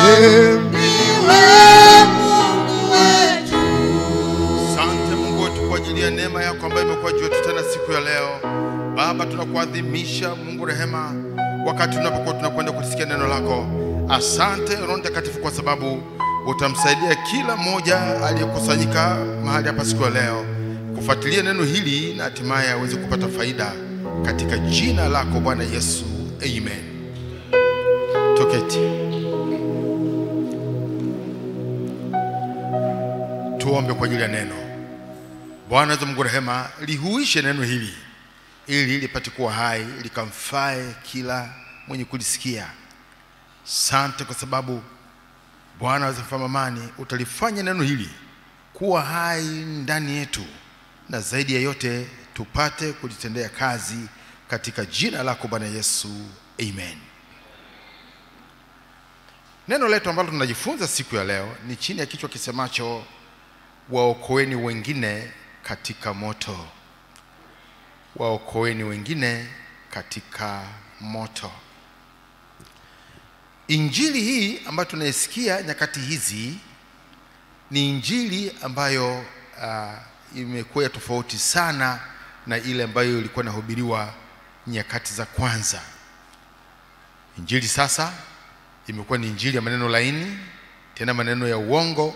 Mungu wetu. Asante Mungu wetu kwa ajili ya neema yako ambayo imekuwa juu yetu tena siku ya leo. Baba, tunakuadhimisha Mungu rehema wakati tunapokuwa tunakwenda kusikia neno lako. Asante Roho Mtakatifu kwa sababu utamsaidia kila mmoja aliyekusanyika mahali hapa siku ya leo kufuatilia neno hili na hatimaye aweze kupata faida katika jina lako Bwana Yesu. Amen. Toketi. Tuombe kwa ajili ya neno. Bwana Mungu rehema, lihuishe neno hili ili lipate kuwa hai, likamfae kila mwenye kulisikia. Asante kwa sababu Bwana wazafanya amani, utalifanya neno hili kuwa hai ndani yetu, na zaidi ya yote tupate kulitendea kazi katika jina lako Bwana Yesu. Amen. Neno letu ambalo tunajifunza siku ya leo ni chini ya kichwa kisemacho waokoeni wengine katika moto. Waokoeni wengine katika moto. Injili hii ambayo tunaisikia nyakati hizi ni injili ambayo imekuwa tofauti sana na ile ambayo ilikuwa inahubiriwa nyakati za kwanza. Injili sasa imekuwa ni injili ya maneno laini, tena maneno ya uongo,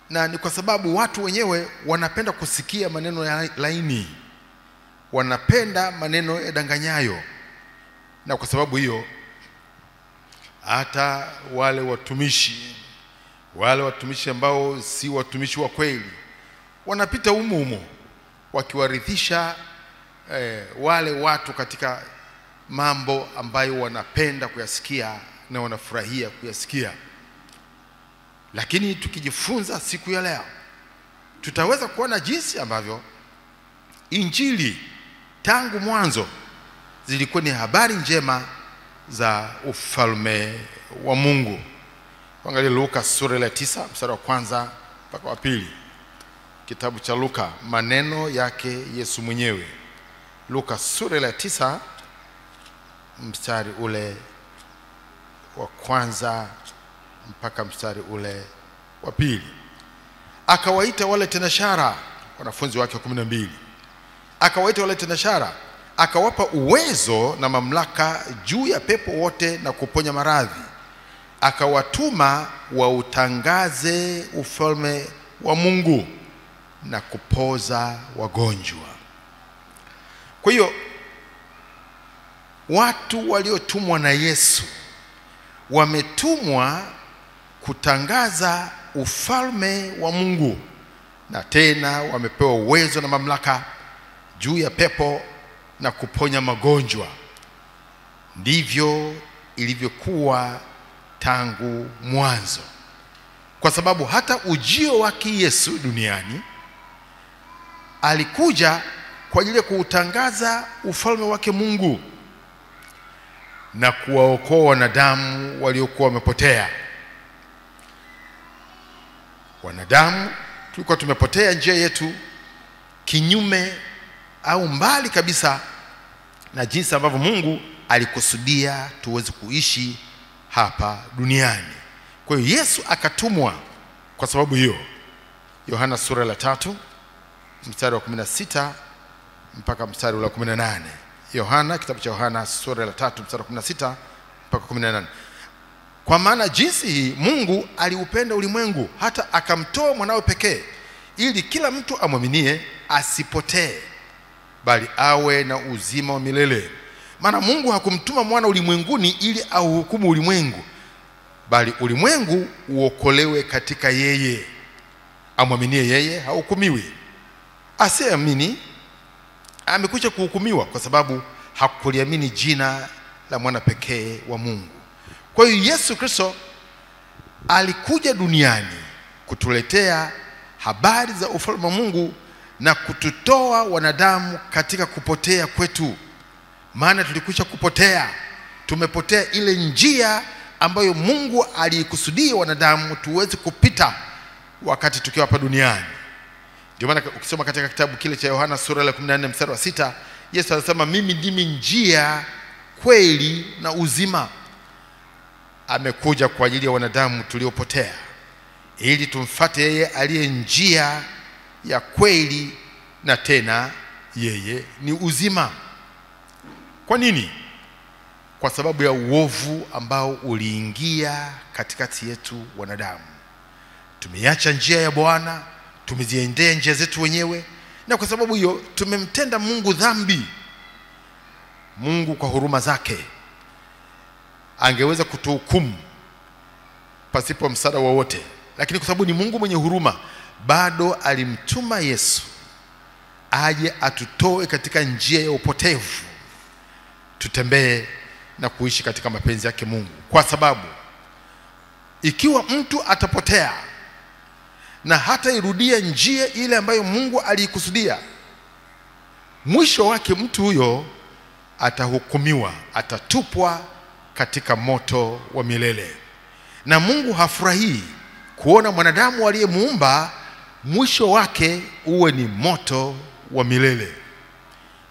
na ni kwa sababu watu wenyewe wanapenda kusikia maneno ya laini, wanapenda maneno ya danganyayo, na kwa sababu hiyo hata wale watumishi ambao si watumishi wa kweli wanapita humo wakiwarithisha wale watu katika mambo ambayo wanapenda kuyasikia na wanafurahia kuyasikia. Lakini tukijifunza siku ya leo, tutaweza kuona jinsi ambavyo injili tangu mwanzo zilikuwa ni habari njema za ufalme wa Mungu. Angalia Luka sura ya 9 mstari wa 1 mpaka wa 2. Kitabu cha Luka, maneno yake Yesu mwenyewe. Luka sura ya 9 mstari ule wa 1 mpaka mstari ule wa 2. Akawaita wale tenashara, wanafunzi wake 12. Akawaita wale tenashara, akawapa uwezo na mamlaka juu ya pepo wote na kuponya maradhi. Akawatuma wautangaze ufalme wa Mungu na kupoza wagonjwa. Kwa hiyo watu waliotumwa na Yesu wametumwa kutangaza ufalme wa Mungu, na tena wamepewa uwezo na mamlaka juu ya pepo na kuponya magonjwa. Ndivyo ilivyokuwa tangu mwanzo, kwa sababu hata ujio wake Yesu duniani alikuja kwa ajili ya kuutangaza ufalme wake Mungu na kuwaokoa wanadamu waliokuwa wamepotea. Wanadamu tulikuwa tumepotea njia yetu, kinyume au mbali kabisa na jinsi ambavyo Mungu alikusudia tuweze kuishi hapa duniani. Kwa hiyo Yesu akatumwa kwa sababu hiyo. Yohana sura ya 3 mstari wa 16 mpaka mstari wa 18. Yohana, kitabu cha Yohana sura ya 3 mstari wa 16 mpaka 18. Kwa maana jinsi hii Mungu aliupenda ulimwengu hata akamtoa mwanawe pekee, ili kila mtu amwaminie asipotee, bali awe na uzima wa milele. Maana Mungu hakumtuma mwana ulimwenguni ili auhukumu ulimwengu, bali ulimwengu uokolewe katika yeye. Amwaminie yeye hahukumiwi, asiyeamini amekwisha kuhukumiwa kwa sababu hakuliamini jina la mwana pekee wa Mungu. Kwa hiyo Yesu Kristo alikuja duniani kutuletea habari za ufalme wa Mungu na kututoa wanadamu katika kupotea kwetu. Maana tulikwisha kupotea, tumepotea ile njia ambayo Mungu alikusudia wanadamu tuweze kupita wakati tukiwa hapa duniani. Ndio maana ukisoma katika kitabu kile cha Yohana sura ya 14 mstari wa 6, Yesu anasema mimi ndimi njia, kweli na uzima. amekuja kwa ajili ya wanadamu tuliopotea, ili tumfuate yeye aliye njia ya kweli, na tena yeye ni uzima. Kwa nini? Kwa sababu ya uovu ambao uliingia katikati yetu wanadamu. Tumeiacha njia ya Bwana, tumeziendea njia zetu wenyewe, na kwa sababu hiyo tumemtenda Mungu dhambi. Mungu kwa huruma zake angeweza kutuhukumu pasipo msaada wowote, lakini kwa sababu ni Mungu mwenye huruma, bado alimtuma Yesu aje atutoe katika njia ya upotevu, tutembee na kuishi katika mapenzi yake Mungu. Kwa sababu ikiwa mtu atapotea na hata irudia njia ile ambayo Mungu aliikusudia, mwisho wake mtu huyo atahukumiwa, atatupwa katika moto wa milele. Na Mungu hafurahii kuona mwanadamu aliyemuumba mwisho wake uwe ni moto wa milele.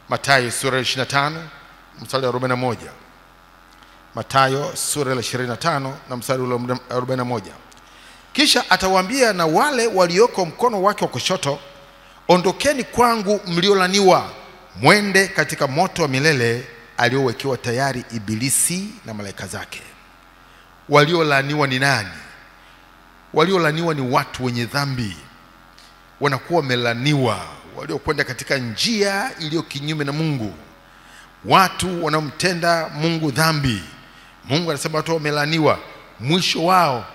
Mathayo sura 25 mstari wa 41. Mathayo sura 25 na mstari wa 41. Kisha atawaambia na wale walioko mkono wake wa kushoto, ondokeni kwangu mliolaniwa, mwende katika moto wa milele aliowekewa tayari Ibilisi na malaika zake. Waliolaniwa ni nani? Waliolaniwa ni watu wenye dhambi. Wanakuwa wamelaniwa waliokwenda katika njia iliyo kinyume na Mungu, watu wanaomtenda Mungu dhambi. Mungu anasema watu wamelaniwa, mwisho wao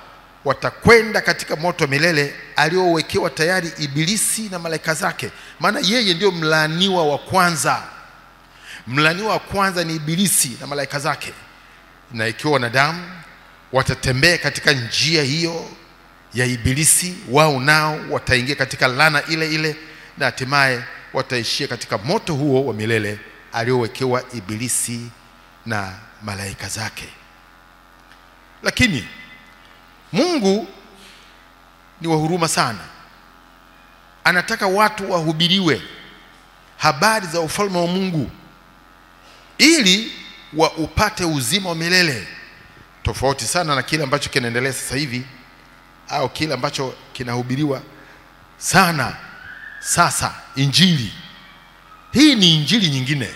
watakwenda katika moto wa milele aliowekewa tayari Ibilisi na malaika zake. Maana yeye ndio mlaniwa wa kwanza. Mlaniwa wa kwanza ni Ibilisi na malaika zake. Na ikiwa wanadamu watatembea katika njia hiyo ya Ibilisi, wao nao wataingia katika laana ile ile, na hatimaye wataishia katika moto huo wa milele aliowekewa Ibilisi na malaika zake. Lakini Mungu ni wa huruma sana. Anataka watu wahubiriwe habari za ufalme wa Mungu ili upate uzima wa milele. Tofauti sana na kile ambacho kinaendelea sasa hivi, au kile ambacho kinahubiriwa sana sasa. Injili hii ni injili nyingine,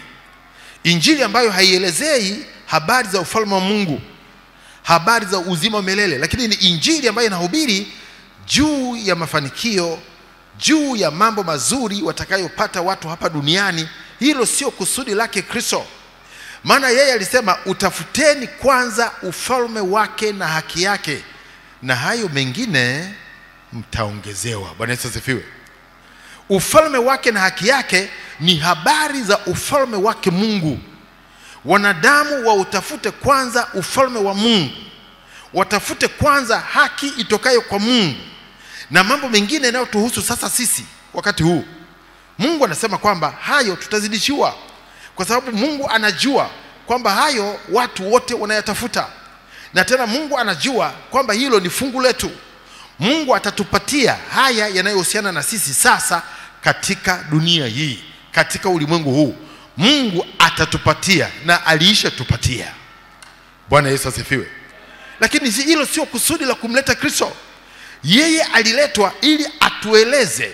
injili ambayo haielezei habari za ufalme wa Mungu, habari za uzima wa milele, lakini ni injili ambayo inahubiri juu ya mafanikio, juu ya mambo mazuri watakayopata watu hapa duniani. Hilo sio kusudi lake Kristo. Maana yeye alisema, utafuteni kwanza ufalme wake na haki yake, na hayo mengine mtaongezewa. Bwana Yesu asifiwe. Ufalme wake na haki yake ni habari za ufalme wake Mungu. Wanadamu wautafute kwanza ufalme wa Mungu, watafute kwanza haki itokayo kwa Mungu, na mambo mengine yanayotuhusu sasa sisi wakati huu, Mungu anasema kwamba hayo tutazidishiwa, kwa sababu Mungu anajua kwamba hayo watu wote wanayatafuta, na tena Mungu anajua kwamba hilo ni fungu letu. Mungu atatupatia haya yanayohusiana na sisi sasa katika dunia hii, katika ulimwengu huu. Mungu atatupatia na aliisha tupatia. Bwana Yesu asifiwe. Lakini hilo sio kusudi la kumleta Kristo. Yeye aliletwa ili atueleze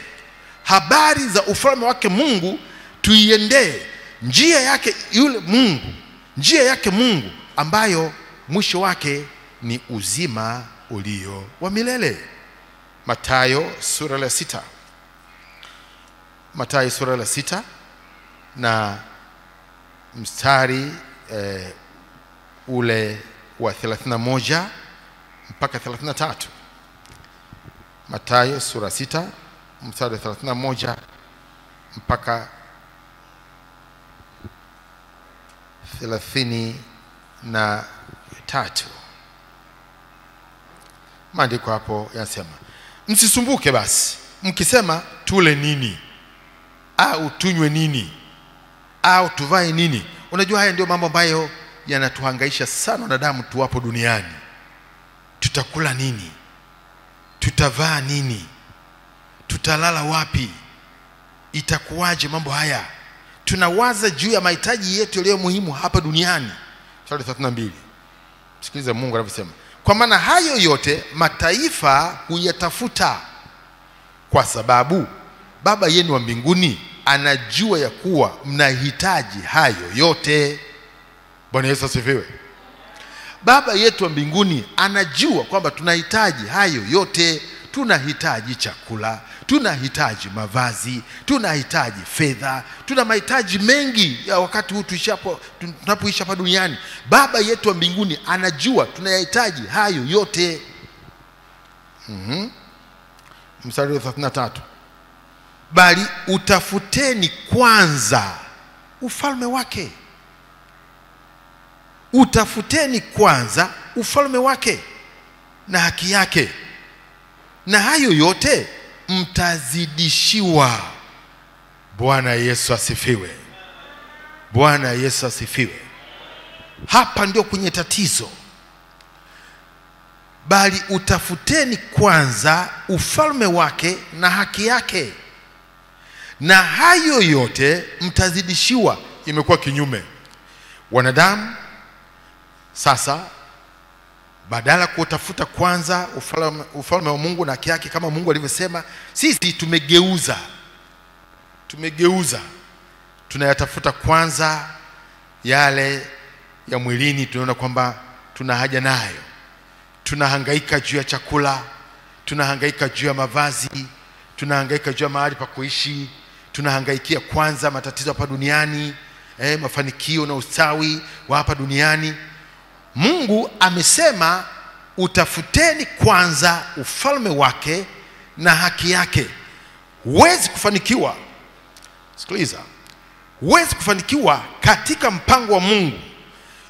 habari za ufalme wake Mungu, tuiendee njia yake yule Mungu, njia yake Mungu ambayo mwisho wake ni uzima ulio wa milele. Mathayo sura ya 6. Mathayo sura ya 6 na mstari ule wa 31 mpaka 33. Mathayo sura 6 mstari wa 31 mpaka 33. Maandiko hapo yanasema, msisumbuke basi mkisema tule nini au tunywe nini au tuvae nini. Unajua haya ndio mambo ambayo yanatuhangaisha sana wanadamu tuwapo duniani. Tutakula nini? Tutavaa nini? Tutalala wapi? Itakuwaje mambo haya? Tunawaza juu ya mahitaji yetu yaliyo muhimu hapa duniani. Sura 32. Sikiliza Mungu anavyosema, Kwa maana hayo yote mataifa huyatafuta, kwa sababu Baba yenu wa mbinguni anajua ya kuwa mnahitaji hayo yote. Bwana Yesu asifiwe. Baba yetu wa mbinguni anajua kwamba tunahitaji hayo yote. Tunahitaji chakula, tunahitaji mavazi, tunahitaji fedha, tuna mahitaji mengi ya wakati huu tunapoishi hapa duniani. Baba yetu wa mbinguni anajua tunayahitaji hayo yote. Mstari wa 33, bali utafuteni kwanza ufalme wake. Utafuteni kwanza ufalme wake na haki yake, na hayo yote mtazidishiwa. Bwana Yesu asifiwe. Bwana Yesu asifiwe. Hapa ndio kwenye tatizo. Bali utafuteni kwanza ufalme wake na haki yake, na hayo yote mtazidishiwa. Imekuwa kinyume. Wanadamu sasa, badala kutafuta kwanza ufalme wa Mungu na haki yake kama Mungu alivyosema, sisi tumegeuza. Tunayatafuta kwanza yale ya mwilini, tunaona kwamba tuna haja nayo. Tunahangaika juu ya chakula, tunahangaika juu ya mavazi, tunahangaika juu ya mahali pa kuishi, tunahangaikia kwanza matatizo hapa duniani, mafanikio na ustawi wa hapa duniani. Mungu amesema utafuteni kwanza ufalme wake na haki yake. Huwezi kufanikiwa, sikiliza, huwezi kufanikiwa katika mpango wa Mungu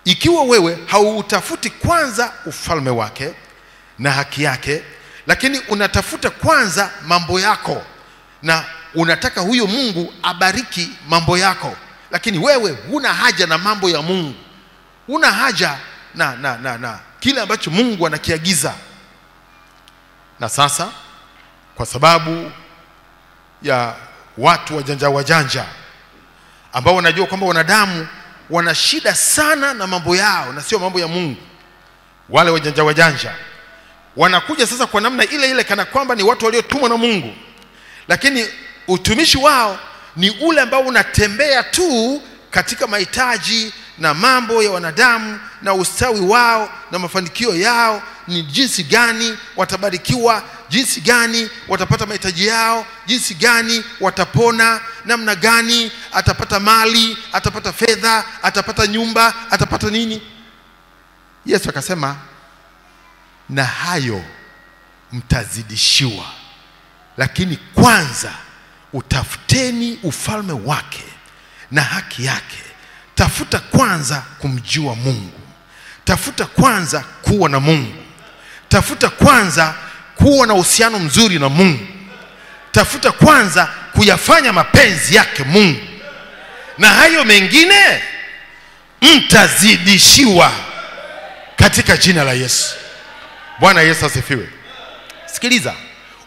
ikiwa wewe hautafuti kwanza ufalme wake na haki yake, lakini unatafuta kwanza mambo yako na unataka huyo Mungu abariki mambo yako, lakini wewe huna haja na mambo ya Mungu. Huna haja na kile ambacho Mungu anakiagiza. Na sasa kwa sababu ya watu wajanja ambao wanajua kwamba wanadamu wana shida sana na mambo yao na sio mambo ya Mungu, wale wajanja wanakuja sasa kwa namna ile kana kwamba ni watu waliotumwa na Mungu, lakini utumishi wao ni ule ambao unatembea tu katika mahitaji na mambo ya wanadamu na ustawi wao na mafanikio yao, ni jinsi gani watabarikiwa, jinsi gani watapata mahitaji yao, jinsi gani watapona, namna gani atapata mali, atapata fedha, atapata nyumba, atapata nini. Yesu akasema na hayo mtazidishiwa, lakini kwanza utafuteni ufalme wake na haki yake. Tafuta kwanza kumjua Mungu. Tafuta kwanza kuwa na Mungu. Tafuta kwanza kuwa na uhusiano mzuri na Mungu. Tafuta kwanza kuyafanya mapenzi yake Mungu, na hayo mengine mtazidishiwa katika jina la Yesu. Bwana Yesu asifiwe. Sikiliza,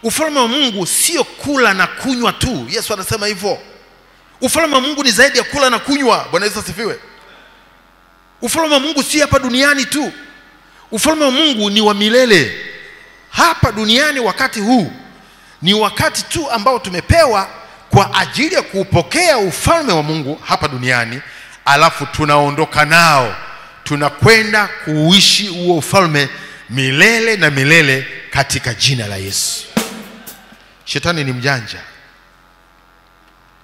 ufalme wa Mungu sio kula na kunywa tu. Yesu anasema hivyo. Ufalme wa Mungu ni zaidi ya kula na kunywa. Bwana Yesu asifiwe. Ufalme wa Mungu si hapa duniani tu. Ufalme wa Mungu ni wa milele. Hapa duniani wakati huu ni wakati tu ambao tumepewa kwa ajili ya kuupokea ufalme wa Mungu hapa duniani, alafu tunaondoka nao, tunakwenda kuishi huo ufalme milele na milele katika jina la Yesu. Shetani ni mjanja.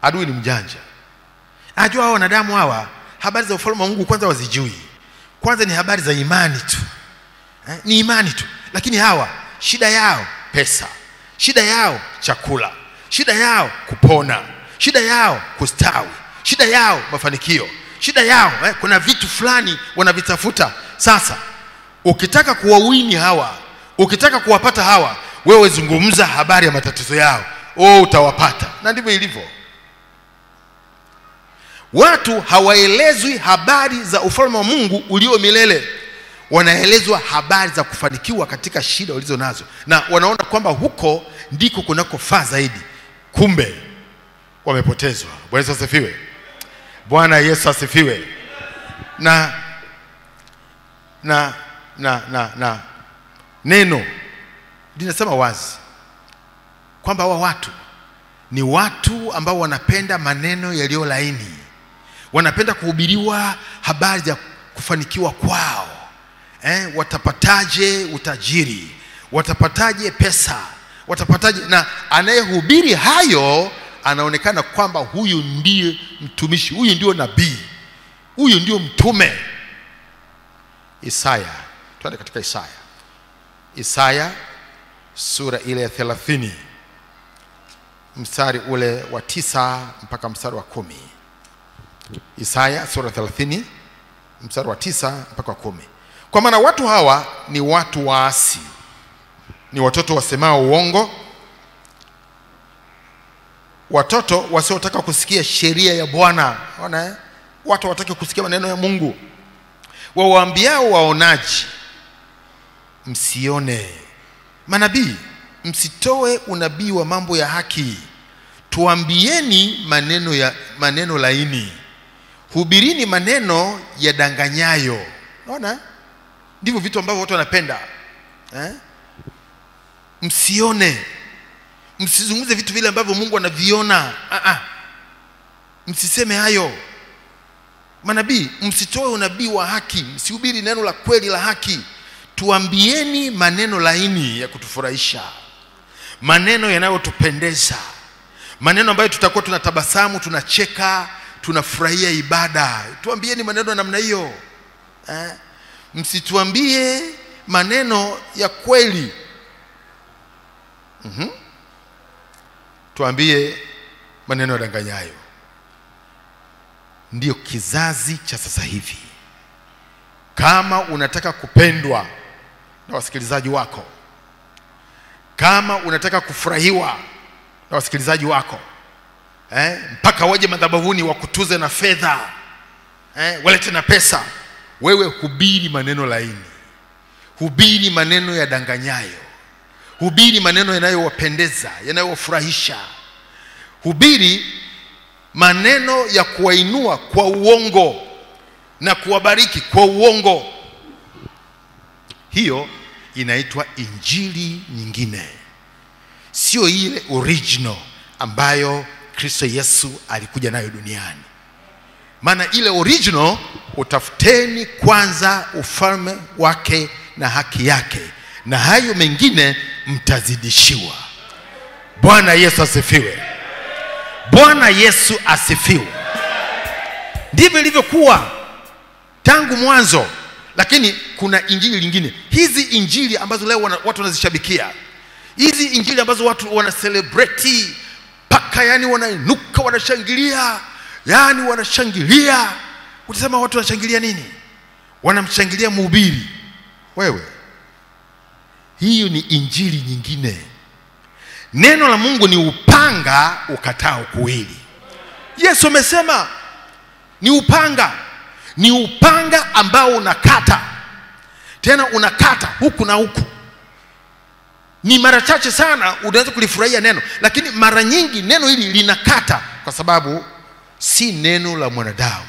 Adui ni mjanja. Ajua hao wanadamu hawa habari za ufalme wa Mungu kwanza wazijui. Kwanza ni habari za imani tu. Ni imani tu. Lakini hawa shida yao pesa, shida yao chakula, shida yao kupona, shida yao kustawi, shida yao mafanikio, shida yao kuna vitu fulani wanavitafuta. Sasa ukitaka kuwawini hawa, ukitaka kuwapata hawa, wewe zungumza habari ya matatizo yao, utawapata. Na ndivyo ilivyo. Watu hawaelezwi habari za ufalme wa Mungu ulio milele. Wanaelezwa habari za kufanikiwa katika shida walizo nazo, na wanaona kwamba huko ndiko kunakofaa zaidi. Kumbe wamepotezwa. Bwana Yesu asifiwe. Bwana Yesu asifiwe. Neno linasema wazi kwamba hawa watu ni watu ambao wanapenda maneno yaliyo laini, wanapenda kuhubiriwa habari za kufanikiwa kwao. Watapataje utajiri, watapataje pesa, watapataje. Na anayehubiri hayo anaonekana kwamba huyu ndiye mtumishi, huyu ndio nabii, huyu ndio mtume. Isaya, tuende katika Isaya sura ile ya 30 mstari ule wa 9 mpaka mstari wa 10. Isaya sura 30 mstari wa 9 mpaka 10. Kwa maana watu hawa ni watu waasi, ni watoto wasemao uongo, watoto wasiotaka kusikia sheria ya Bwana. Unaona, watu hawataka kusikia maneno ya Mungu. Wawaambiao waonaji, msione; manabii, msitoe unabii wa mambo ya haki. Tuambieni maneno laini, hubirini maneno yadanganyayo. Unaona, ndivyo vitu ambavyo watu wanapenda. Msione, msizungumze vitu vile ambavyo Mungu anaviona. Msiseme hayo. Manabii, msitoe unabii wa haki, msihubiri neno la kweli la haki. Tuambieni maneno laini ya kutufurahisha, maneno yanayotupendeza, maneno ambayo tutakuwa tunatabasamu, tunacheka, tunafurahia ibada. Tuambieni maneno namna hiyo. Msituambie maneno ya kweli. Tuambie maneno yadanganyayo. Ndiyo kizazi cha sasa hivi. Kama unataka kupendwa na wasikilizaji wako, kama unataka kufurahiwa na wasikilizaji wako, mpaka waje madhabahuni wakutuze na fedha, walete na pesa, wewe hubiri maneno laini, hubiri maneno yadanganyayo, hubiri maneno yanayowapendeza, yanayowafurahisha, hubiri maneno ya kuwainua kwa uongo na kuwabariki kwa uongo. Hiyo inaitwa injili nyingine, sio ile original ambayo Kristo Yesu alikuja nayo duniani. Maana ile original, utafuteni kwanza ufalme wake na haki yake, na hayo mengine mtazidishiwa. Bwana Yesu asifiwe. Bwana Yesu asifiwe. Ndivyo ilivyokuwa tangu mwanzo. Lakini kuna injili nyingine. Hizi injili ambazo leo watu wanazishabikia, hizi injili ambazo watu wana celebrate paka, yani wanainuka, wanashangilia, yani wanashangilia. Utasema watu wanashangilia nini? Wanamshangilia mhubiri. Wewe, hiyo ni injili nyingine. Neno la Mungu ni upanga ukatao kuwili. Yesu amesema ni upanga, ni upanga ambao unakata. Tena unakata huku na huku. Ni mara chache sana unaweza kulifurahia neno, lakini mara nyingi neno hili linakata, kwa sababu si neno la mwanadamu,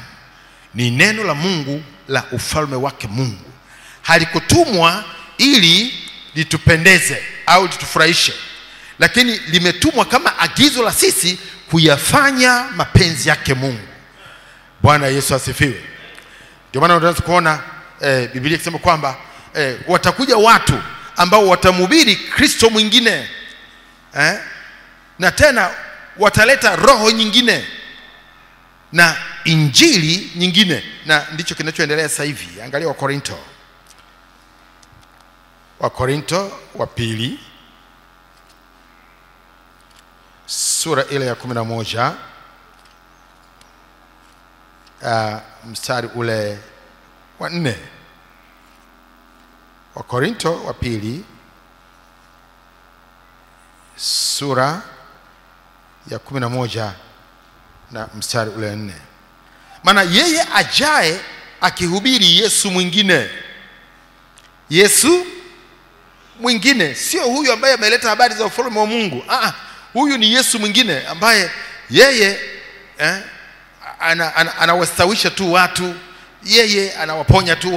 ni neno la Mungu, la ufalme wake Mungu. Halikutumwa ili litupendeze au litufurahishe, lakini limetumwa kama agizo la sisi kuyafanya mapenzi yake Mungu. Bwana Yesu asifiwe. Ndio maana unaweza kuona Biblia ikisema kwamba watakuja watu ambao watamhubiri Kristo mwingine, na tena wataleta roho nyingine na injili nyingine. Na ndicho kinachoendelea sasa hivi. Angalia Wakorinto wa pili sura ile ya 11 mstari ule wa 4. Wakorinto wa pili sura ya 11 na mstari ule wa 4. Maana yeye ajaye akihubiri Yesu mwingine. Yesu mwingine, sio huyu ambaye ameleta habari za ufalme wa Mungu. Huyu ni Yesu mwingine ambaye yeye anawastawisha tu watu, yeye anawaponya tu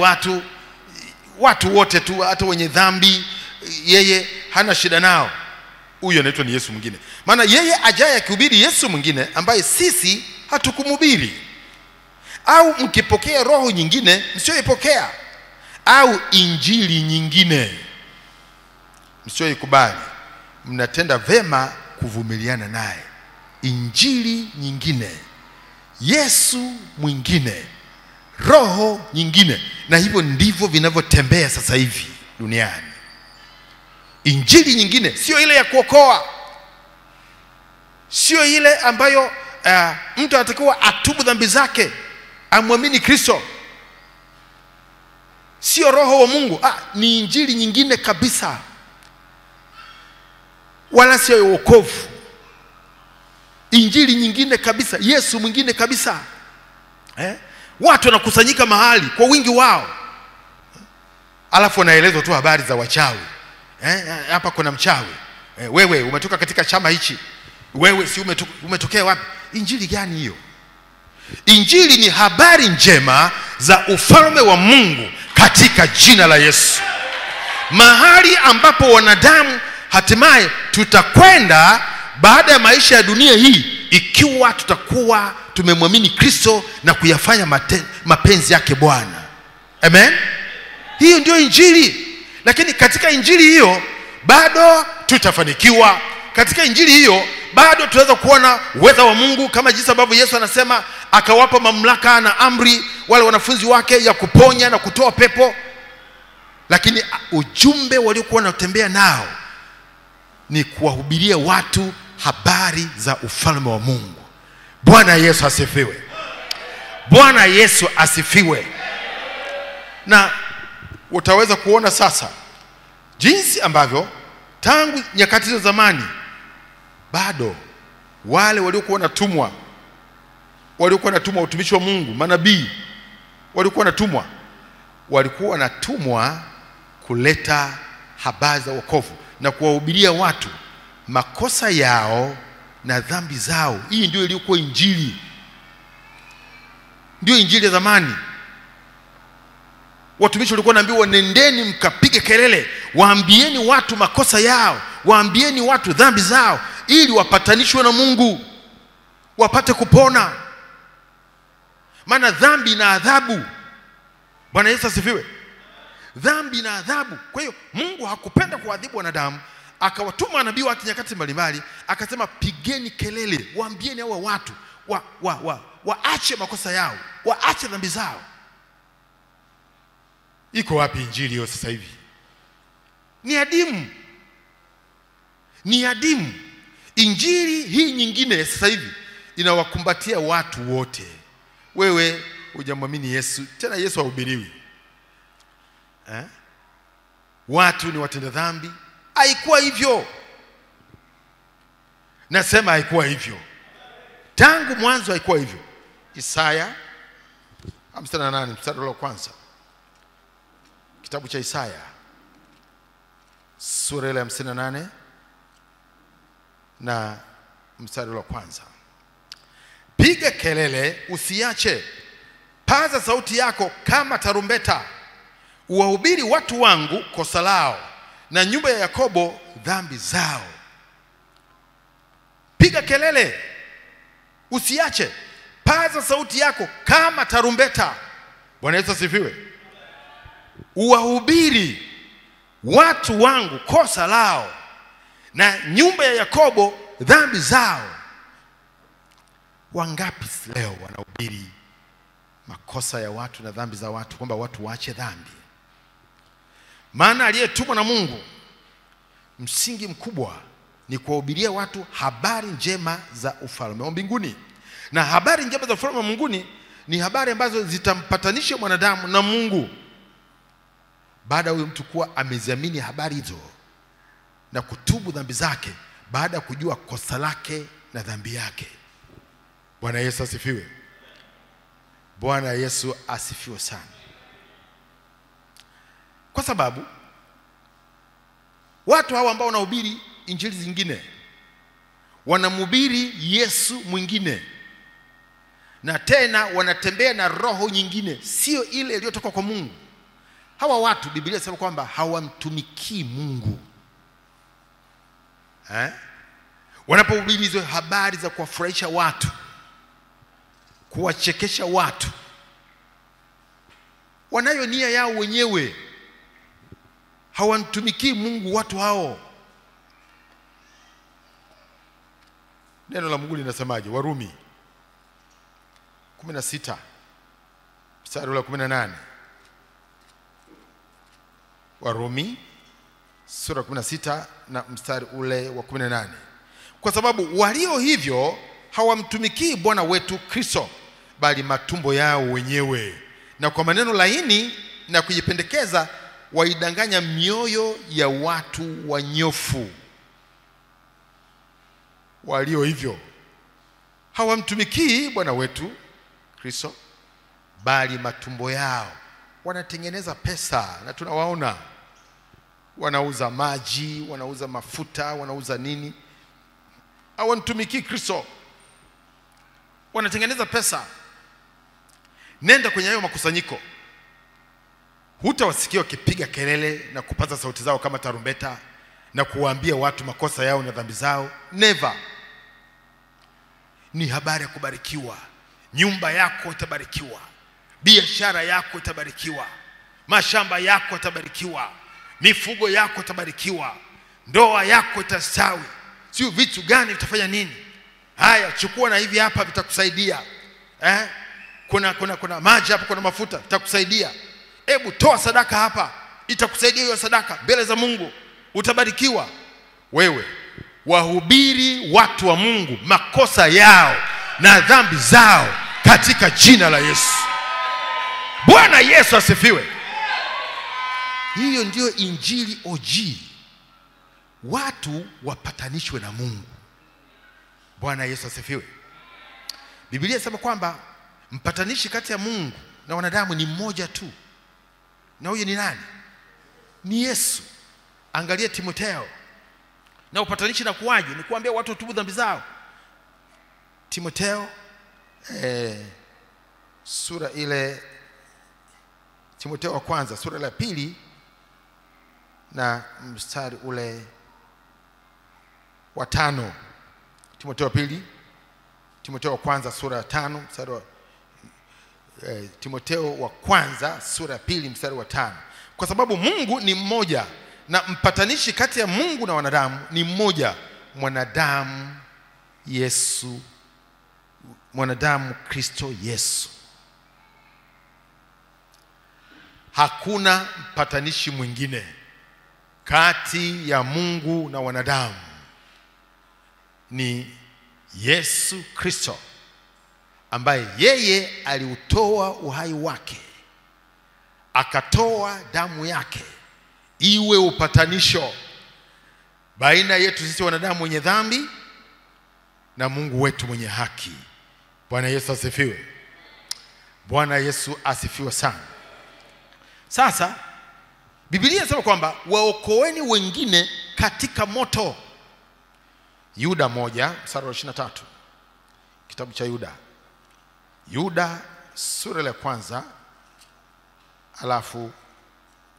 watu wote tu, hata wenye dhambi, yeye hana shida nao, huyo anaitwa ni Yesu mwingine. Maana yeye ajaye akihubiri Yesu mwingine ambaye sisi hatukumhubiri, au mkipokea roho nyingine msioipokea, au injili nyingine msioikubali, mnatenda vema kuvumiliana naye. Injili nyingine, Yesu mwingine, roho nyingine. Na hivyo ndivyo vinavyotembea sasa hivi duniani. Injili nyingine sio ile ya kuokoa, sio ile ambayo mtu anatakiwa atubu dhambi zake amwamini Kristo, sio roho wa Mungu. Ni injili nyingine kabisa, wala sio wokovu. Injili nyingine kabisa, Yesu mwingine kabisa. Watu wanakusanyika mahali kwa wingi wao, alafu wanaelezwa tu habari za wachawi. Hapa kuna mchawi, wewe umetoka katika chama hichi, wewe si umetokea wapi? Injili gani hiyo? Injili ni habari njema za ufalme wa Mungu katika jina la Yesu, mahali ambapo wanadamu hatimaye tutakwenda baada ya maisha ya dunia hii, ikiwa tutakuwa tumemwamini Kristo na kuyafanya mapenzi yake Bwana. Amen. Hiyo ndio injili. Lakini katika injili hiyo bado tutafanikiwa. Katika injili hiyo bado tunaweza kuona uwezo wa Mungu, kama jinsi ambavyo Yesu anasema akawapa mamlaka na amri wale wanafunzi wake ya kuponya na kutoa pepo. Lakini ujumbe waliokuwa wanatembea nao ni kuwahubiria watu habari za ufalme wa Mungu. Bwana Yesu asifiwe. Bwana Yesu asifiwe. Na utaweza kuona sasa jinsi ambavyo tangu nyakati za zamani bado wale waliokuwa wanatumwa utumishi wa Mungu, manabii walikuwa wanatumwa kuleta habari za wokovu na kuwahubiria watu makosa yao na dhambi zao. Hii ndio ilikuwa injili, ndio injili ya zamani. Watumishi walikuwa wanaambiwa, nendeni mkapige kelele, waambieni watu makosa yao, waambieni watu dhambi zao, ili wapatanishwe na Mungu, wapate kupona. Maana dhambi na adhabu. Bwana Yesu asifiwe. Dhambi na adhabu. Kwa hiyo Mungu hakupenda kuadhibu wanadamu, akawatuma manabii wake nyakati mbalimbali, akasema pigeni kelele, waambieni hao watu waache makosa yao, waache dhambi zao. Iko wapi injili hiyo sasa hivi? Ni adimu. Ni adimu. Injili hii nyingine sasa hivi inawakumbatia watu wote. Wewe hujamwamini Yesu, tena Yesu hahubiriwi. Watu ni watenda dhambi. Haikuwa hivyo. Nasema haikuwa hivyo. Tangu mwanzo haikuwa hivyo. Isaya 58 mstari wa kwanza. Kitabu cha Isaya sura ya 58 na mstari wa kwanza. Piga kelele usiache, paza sauti yako kama tarumbeta, uwahubiri watu wangu kosa lao, na nyumba ya Yakobo dhambi zao. Piga kelele usiache, paza sauti yako kama tarumbeta. Bwana Yesu asifiwe. Uwahubiri watu wangu kosa lao, na nyumba ya Yakobo dhambi zao. Wangapi leo wanahubiri makosa ya watu na dhambi za watu, kwamba watu waache dhambi? Maana aliyetumwa na Mungu, msingi mkubwa ni kuwahubiria watu habari njema za ufalme wa mbinguni. Na habari njema za ufalme wa mbinguni ni habari ambazo zitampatanisha mwanadamu na Mungu, baada ya huyo mtu kuwa ameziamini habari hizo na kutubu dhambi zake, baada ya kujua kosa lake na dhambi yake. Bwana Yesu asifiwe. Bwana Yesu asifiwe sana. Kwa sababu watu hawa ambao wanahubiri injili zingine wanamhubiri Yesu mwingine, na tena wanatembea na roho nyingine, sio ile iliyotoka kwa Mungu. Hawa watu Biblia inasema kwamba hawamtumikii Mungu. Wanapohubiri hizo habari za kuwafurahisha watu, kuwachekesha watu, wanayo nia yao wenyewe. Hawamtumikii Mungu watu hao. Neno la Mungu linasemaje? Warumi 16 mstari wa 18. Warumi sura 16 na mstari ule wa 18. Kwa sababu walio hivyo hawamtumikii Bwana wetu Kristo, bali matumbo yao wenyewe, na kwa maneno laini na kujipendekeza waidanganya mioyo ya watu wanyofu. Walio hivyo hawamtumikii Bwana wetu Kristo, bali matumbo yao. Wanatengeneza pesa, na tunawaona wanauza maji, wanauza mafuta, wanauza nini. Hawamtumikii Kristo, wanatengeneza pesa. Nenda kwenye hayo makusanyiko, hutawasikia wakipiga kelele na kupaza sauti zao kama tarumbeta na kuwaambia watu makosa yao na dhambi zao. Never. Ni habari ya kubarikiwa. Nyumba yako itabarikiwa, biashara yako itabarikiwa, mashamba yako itabarikiwa, mifugo yako itabarikiwa, ndoa yako itastawi. Sio vitu gani vitafanya nini? Haya, chukua na hivi hapa vitakusaidia. Kuna maji hapa, kuna mafuta, itakusaidia. Hebu toa sadaka hapa, itakusaidia hiyo sadaka mbele za Mungu, utabarikiwa. Wewe wahubiri watu wa Mungu makosa yao na dhambi zao katika jina la Yesu. Bwana Yesu asifiwe. Hiyo ndio injili OG. Watu wapatanishwe na Mungu. Bwana Yesu asifiwe. Biblia inasema kwamba mpatanishi kati ya Mungu na wanadamu ni mmoja tu. Na huyo ni nani? Ni Yesu. Angalia Timotheo. Na upatanishi na kuwaje? Ni kuambia watu watubu dhambi zao. Timotheo sura ile, Timotheo wa kwanza sura la 2 na mstari ule wa 5. Timotheo wa pili, Timotheo wa kwanza sura ya 5 mstari wa Timotheo wa kwanza sura ya 2 mstari wa 5. Kwa sababu Mungu ni mmoja na mpatanishi kati ya Mungu na wanadamu ni mmoja, mwanadamu Yesu, mwanadamu Kristo Yesu. Hakuna mpatanishi mwingine kati ya Mungu na wanadamu, ni Yesu Kristo, ambaye yeye aliutoa uhai wake, akatoa damu yake iwe upatanisho baina yetu sisi wanadamu wenye dhambi na Mungu wetu mwenye haki. Bwana Yesu asifiwe. Bwana Yesu asifiwe sana. Sasa Biblia inasema kwamba waokoeni wengine katika moto. Yuda 1 mstari wa 23. Kitabu cha Yuda sura ya kwanza alafu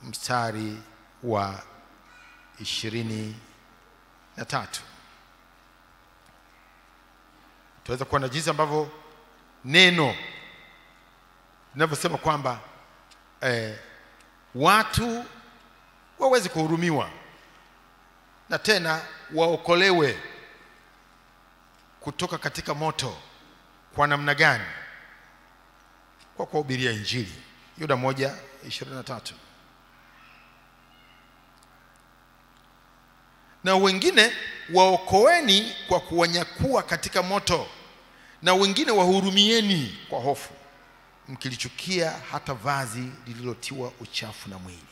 mstari wa 23. Tuweza kuona jinsi ambavyo neno linavyosema kwamba watu waweze kuhurumiwa na tena waokolewe kutoka katika moto. Kwa namna gani? Kwa kuhubiria injili. Yuda 1:23. Na wengine waokoeni kwa kuwanyakua katika moto, na wengine wahurumieni kwa hofu, mkilichukia hata vazi lililotiwa uchafu na mwili.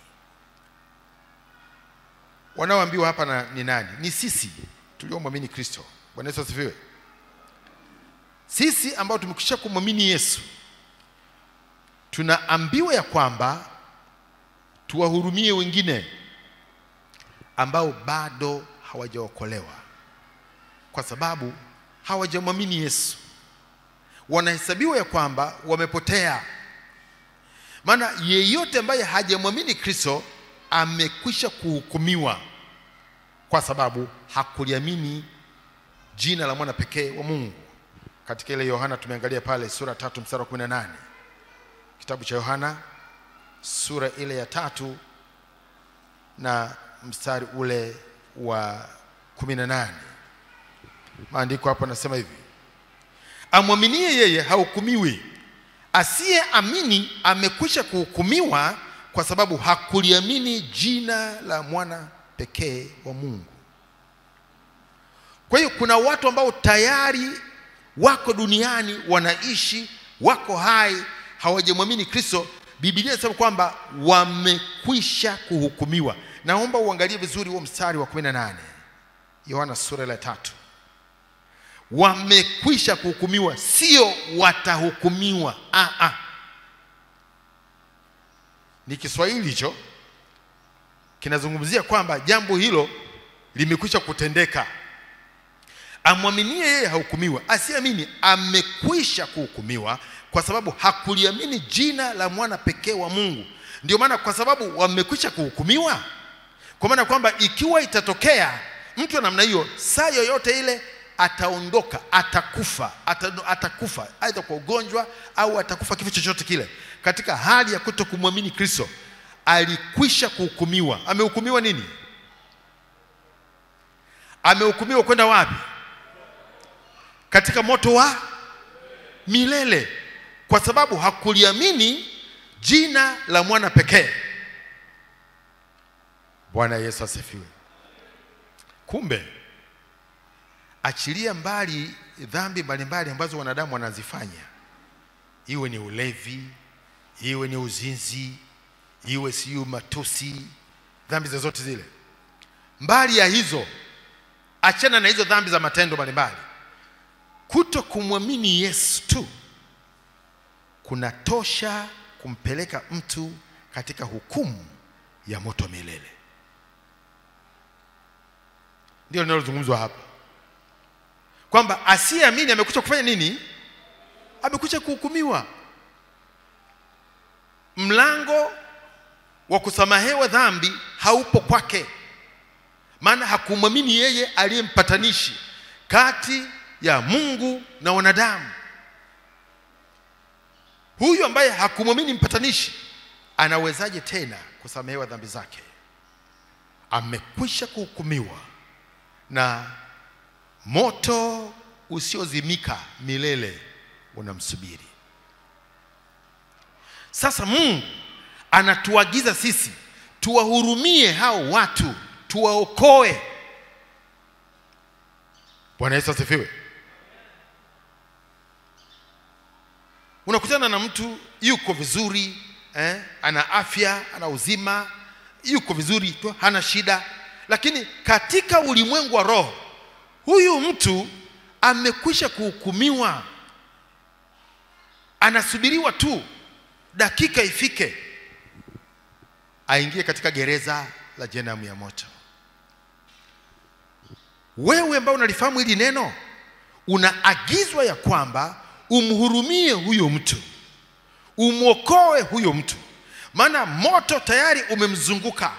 Wanaoambiwa hapa ni nani? Ni sisi tuliomwamini Kristo. Bwana Yesu asifiwe. Sisi ambao tumekwisha kumwamini Yesu, tunaambiwa ya kwamba tuwahurumie wengine ambao bado hawajaokolewa, kwa sababu hawajamwamini Yesu. Wanahesabiwa ya kwamba wamepotea. Maana yeyote ambaye hajamwamini Kristo amekwisha kuhukumiwa, kwa sababu hakuliamini jina la mwana pekee wa Mungu. Katika ile Yohana tumeangalia pale sura 3 mstari wa 18. Kitabu cha Yohana sura ile ya 3 na mstari ule wa 18. Maandiko hapo nasema hivi: amwaminie yeye hahukumiwi, asiyeamini amekwisha kuhukumiwa, kwa sababu hakuliamini jina la mwana pekee wa Mungu. Kwa hiyo kuna watu ambao tayari wako duniani, wanaishi, wako hai, hawajamwamini Kristo. Biblia inasema kwamba wamekwisha kuhukumiwa. Naomba uangalie vizuri huo mstari wa 18, Yohana sura ya 3. Wamekwisha kuhukumiwa, sio watahukumiwa. Ni Kiswahili hicho, kinazungumzia kwamba jambo hilo limekwisha kutendeka. Amwaminie yeye hahukumiwa, asiamini amekwisha kuhukumiwa, kwa sababu hakuliamini jina la mwana pekee wa Mungu. Ndio maana kwa sababu wamekwisha kuhukumiwa, kwa maana kwamba ikiwa itatokea mtu wa namna hiyo, saa yoyote ile ataondoka, atakufa aidha kwa ugonjwa au atakufa kifo chochote kile, katika hali ya kutokumwamini Kristo, alikwisha kuhukumiwa. Amehukumiwa nini? Amehukumiwa kwenda wapi? Katika moto wa milele, kwa sababu hakuliamini jina la mwana pekee. Bwana Yesu asifiwe. Kumbe achilia mbali dhambi mbalimbali ambazo wanadamu wanazifanya, iwe ni ulevi, iwe ni uzinzi, iwe siyo matusi, dhambi zozote zile. Mbali ya hizo, achana na hizo dhambi za matendo mbalimbali, kuto kumwamini Yesu tu kunatosha kumpeleka mtu katika hukumu ya moto milele. Ndio linalozungumzwa hapa, kwamba asiyeamini amekwisha kufanya nini? Amekwisha kuhukumiwa. Mlango wa kusamehewa dhambi haupo kwake, maana hakumwamini yeye aliyempatanishi kati ya Mungu na wanadamu. Huyu ambaye hakumwamini mpatanishi, anawezaje tena kusamehewa dhambi zake? Amekwisha kuhukumiwa na moto usiozimika milele unamsubiri. Sasa Mungu anatuagiza sisi tuwahurumie hao watu, tuwaokoe. Bwana Yesu asifiwe. Unakutana na mtu yuko vizuri, ana afya, ana uzima, yuko vizuri tu, hana shida, lakini katika ulimwengu wa roho huyu mtu amekwisha kuhukumiwa. Anasubiriwa tu dakika ifike aingie katika gereza la jehanamu ya moto. Wewe ambao unalifahamu hili neno, unaagizwa ya kwamba umhurumie huyo mtu, umwokoe huyo mtu, maana moto tayari umemzunguka.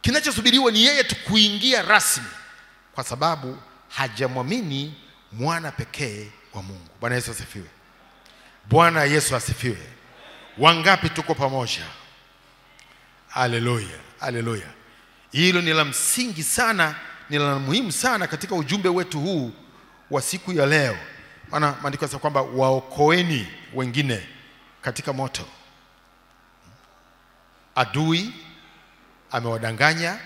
Kinachosubiriwa ni yeye tu kuingia rasmi, kwa sababu hajamwamini mwana pekee wa Mungu. Bwana Yesu asifiwe. Bwana Yesu asifiwe. Wangapi tuko pamoja? Haleluya, haleluya. Hilo ni la msingi sana, ni la muhimu sana katika ujumbe wetu huu wa siku ya leo. Maana maandiko yanasema kwamba waokoeni wengine katika moto. Adui amewadanganya,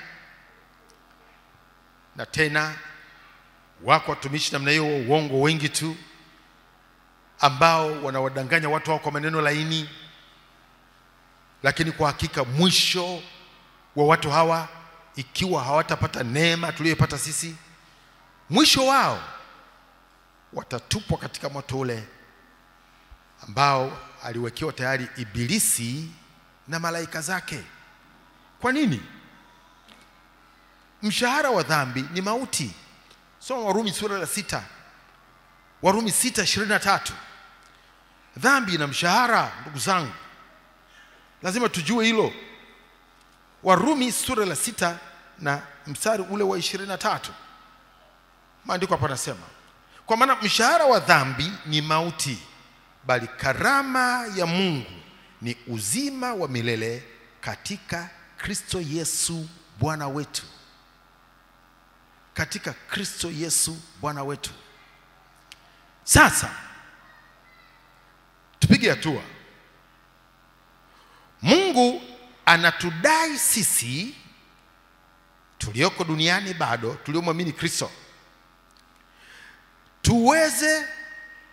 na tena wako watumishi namna hiyo uongo wengi tu, ambao wanawadanganya watu wao kwa maneno laini, lakini kwa hakika mwisho wa watu hawa, ikiwa hawatapata neema tuliyopata sisi, mwisho wao watatupwa katika moto ule ambao aliwekewa tayari Ibilisi na malaika zake. Kwa nini? Mshahara wa dhambi ni mauti. Soma Warumi sura ya 6. Warumi 6:23. Dhambi ina mshahara, ndugu zangu. Lazima tujue hilo. Warumi sura la 6 na mstari ule wa 23. Maandiko hapa yanasema, kwa maana mshahara wa dhambi ni mauti, bali karama ya Mungu ni uzima wa milele katika Kristo Yesu Bwana wetu. Katika Kristo Yesu Bwana wetu. Sasa tupige hatua. Mungu anatudai sisi tulioko duniani bado tuliomwamini Kristo tuweze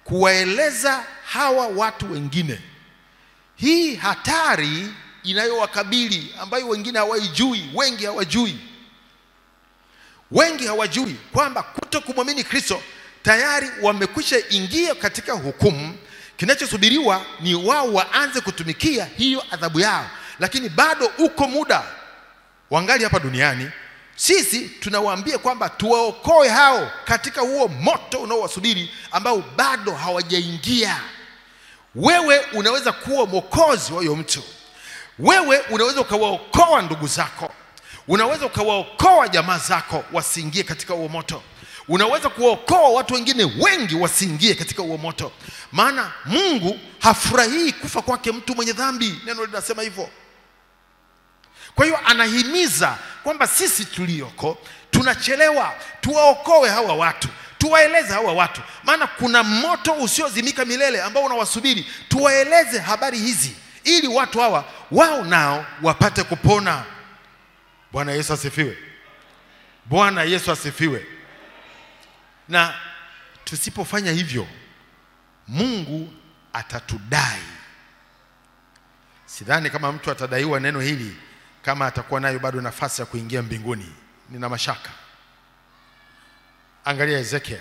kuwaeleza hawa watu wengine hii hatari inayowakabili, ambayo wengine hawajui. Wengi hawajui kwamba kutokumwamini Kristo tayari wamekwisha ingia katika hukumu. Kinachosubiriwa ni wao waanze kutumikia hiyo adhabu yao, lakini bado uko muda wangali hapa duniani. Sisi tunawaambia kwamba tuwaokoe hao katika huo moto unaowasubiri ambao bado hawajaingia. Wewe unaweza kuwa mwokozi wa huyo mtu. Wewe unaweza ukawaokoa ndugu zako. Unaweza ukawaokoa jamaa zako wasiingie katika huo moto. Unaweza kuwaokoa watu wengine wengi wasiingie katika huo moto. Maana Mungu hafurahii kufa kwake mtu mwenye dhambi. Neno linasema hivyo. Kwa hiyo anahimiza kwamba sisi tulioko tunachelewa, tuwaokoe hawa watu, tuwaeleze hawa watu. Maana kuna moto usiozimika milele ambao unawasubiri. Tuwaeleze habari hizi ili watu hawa wao nao wapate kupona. Bwana Yesu asifiwe. Bwana Yesu asifiwe. Na tusipofanya hivyo, Mungu atatudai. Sidhani kama mtu atadaiwa neno hili kama atakuwa nayo bado nafasi ya kuingia mbinguni. Nina mashaka. Angalia Ezekiel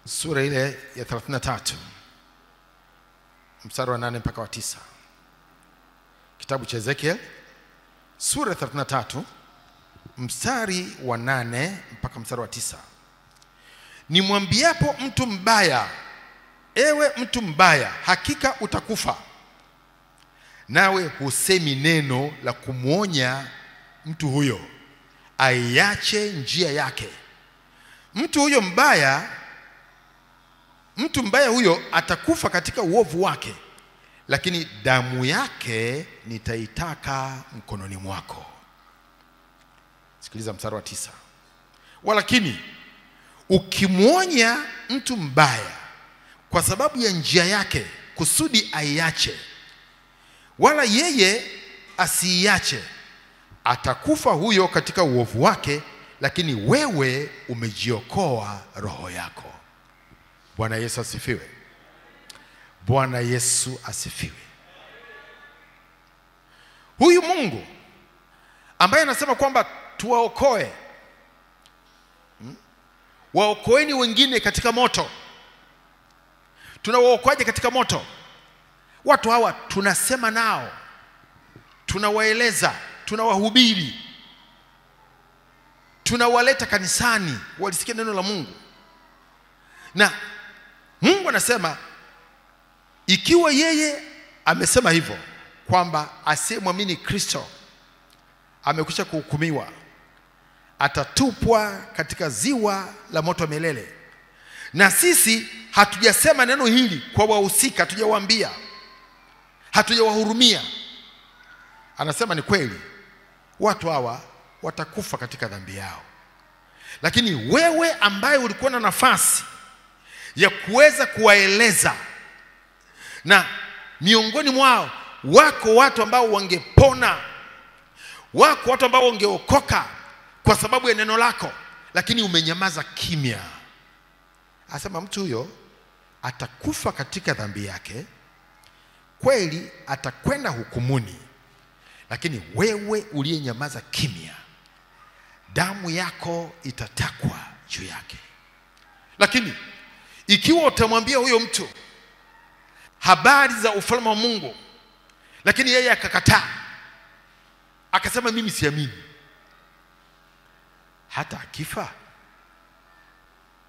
sura ile ya 33 mstari wa 8 mpaka wa 9. Kitabu cha Ezekiel sura ya 33 mstari wa 8 mpaka mstari wa 9. Nimwambiapo mtu mbaya, ewe mtu mbaya, hakika utakufa, nawe husemi neno la kumwonya mtu huyo aiache njia yake. Mtu mbaya huyo atakufa katika uovu wake, lakini damu yake nitaitaka mkononi mwako. Sikiliza mstari wa 9. Walakini ukimwonya mtu mbaya kwa sababu ya njia yake kusudi aiache, wala yeye asiiache, atakufa huyo katika uovu wake, lakini wewe umejiokoa roho yako. Bwana Yesu asifiwe. Bwana Yesu asifiwe. Huyu Mungu ambaye anasema kwamba tuwaokoe, waokoeni wengine katika moto. Tunawaokoaje katika moto? Watu hawa tunasema nao, tunawaeleza, tunawahubiri, tunawaleta kanisani walisikia neno la Mungu. Na Mungu anasema ikiwa yeye amesema hivyo kwamba asiyemwamini Kristo amekwisha kuhukumiwa, atatupwa katika ziwa la moto milele. Na sisi hatujasema neno hili kwa wahusika, hatujawaambia, hatujawahurumia. Anasema ni kweli watu hawa watakufa katika dhambi yao, lakini wewe ambaye ulikuwa na nafasi ya kuweza kuwaeleza, na miongoni mwao wako watu ambao wangepona, wako watu ambao wangeokoka kwa sababu ya neno lako, lakini umenyamaza kimya. Asema mtu huyo atakufa katika dhambi yake, kweli atakwenda hukumuni, lakini wewe uliyenyamaza kimya, damu yako itatakwa juu yake. Lakini ikiwa utamwambia huyo mtu habari za ufalme wa Mungu, lakini yeye akakataa, akasema mimi siamini, hata akifa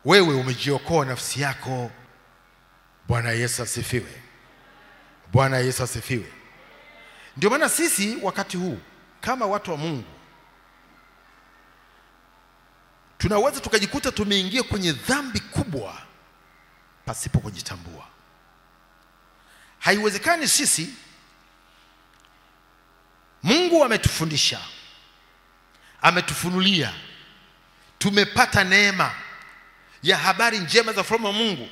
wewe umejiokoa nafsi yako Bwana Yesu asifiwe. Bwana Yesu asifiwe. Ndio maana sisi wakati huu kama watu wa Mungu tunaweza tukajikuta tumeingia kwenye dhambi kubwa pasipo kujitambua. Haiwezekani sisi, Mungu ametufundisha, ametufunulia, tumepata neema ya habari njema za ufalme wa Mungu,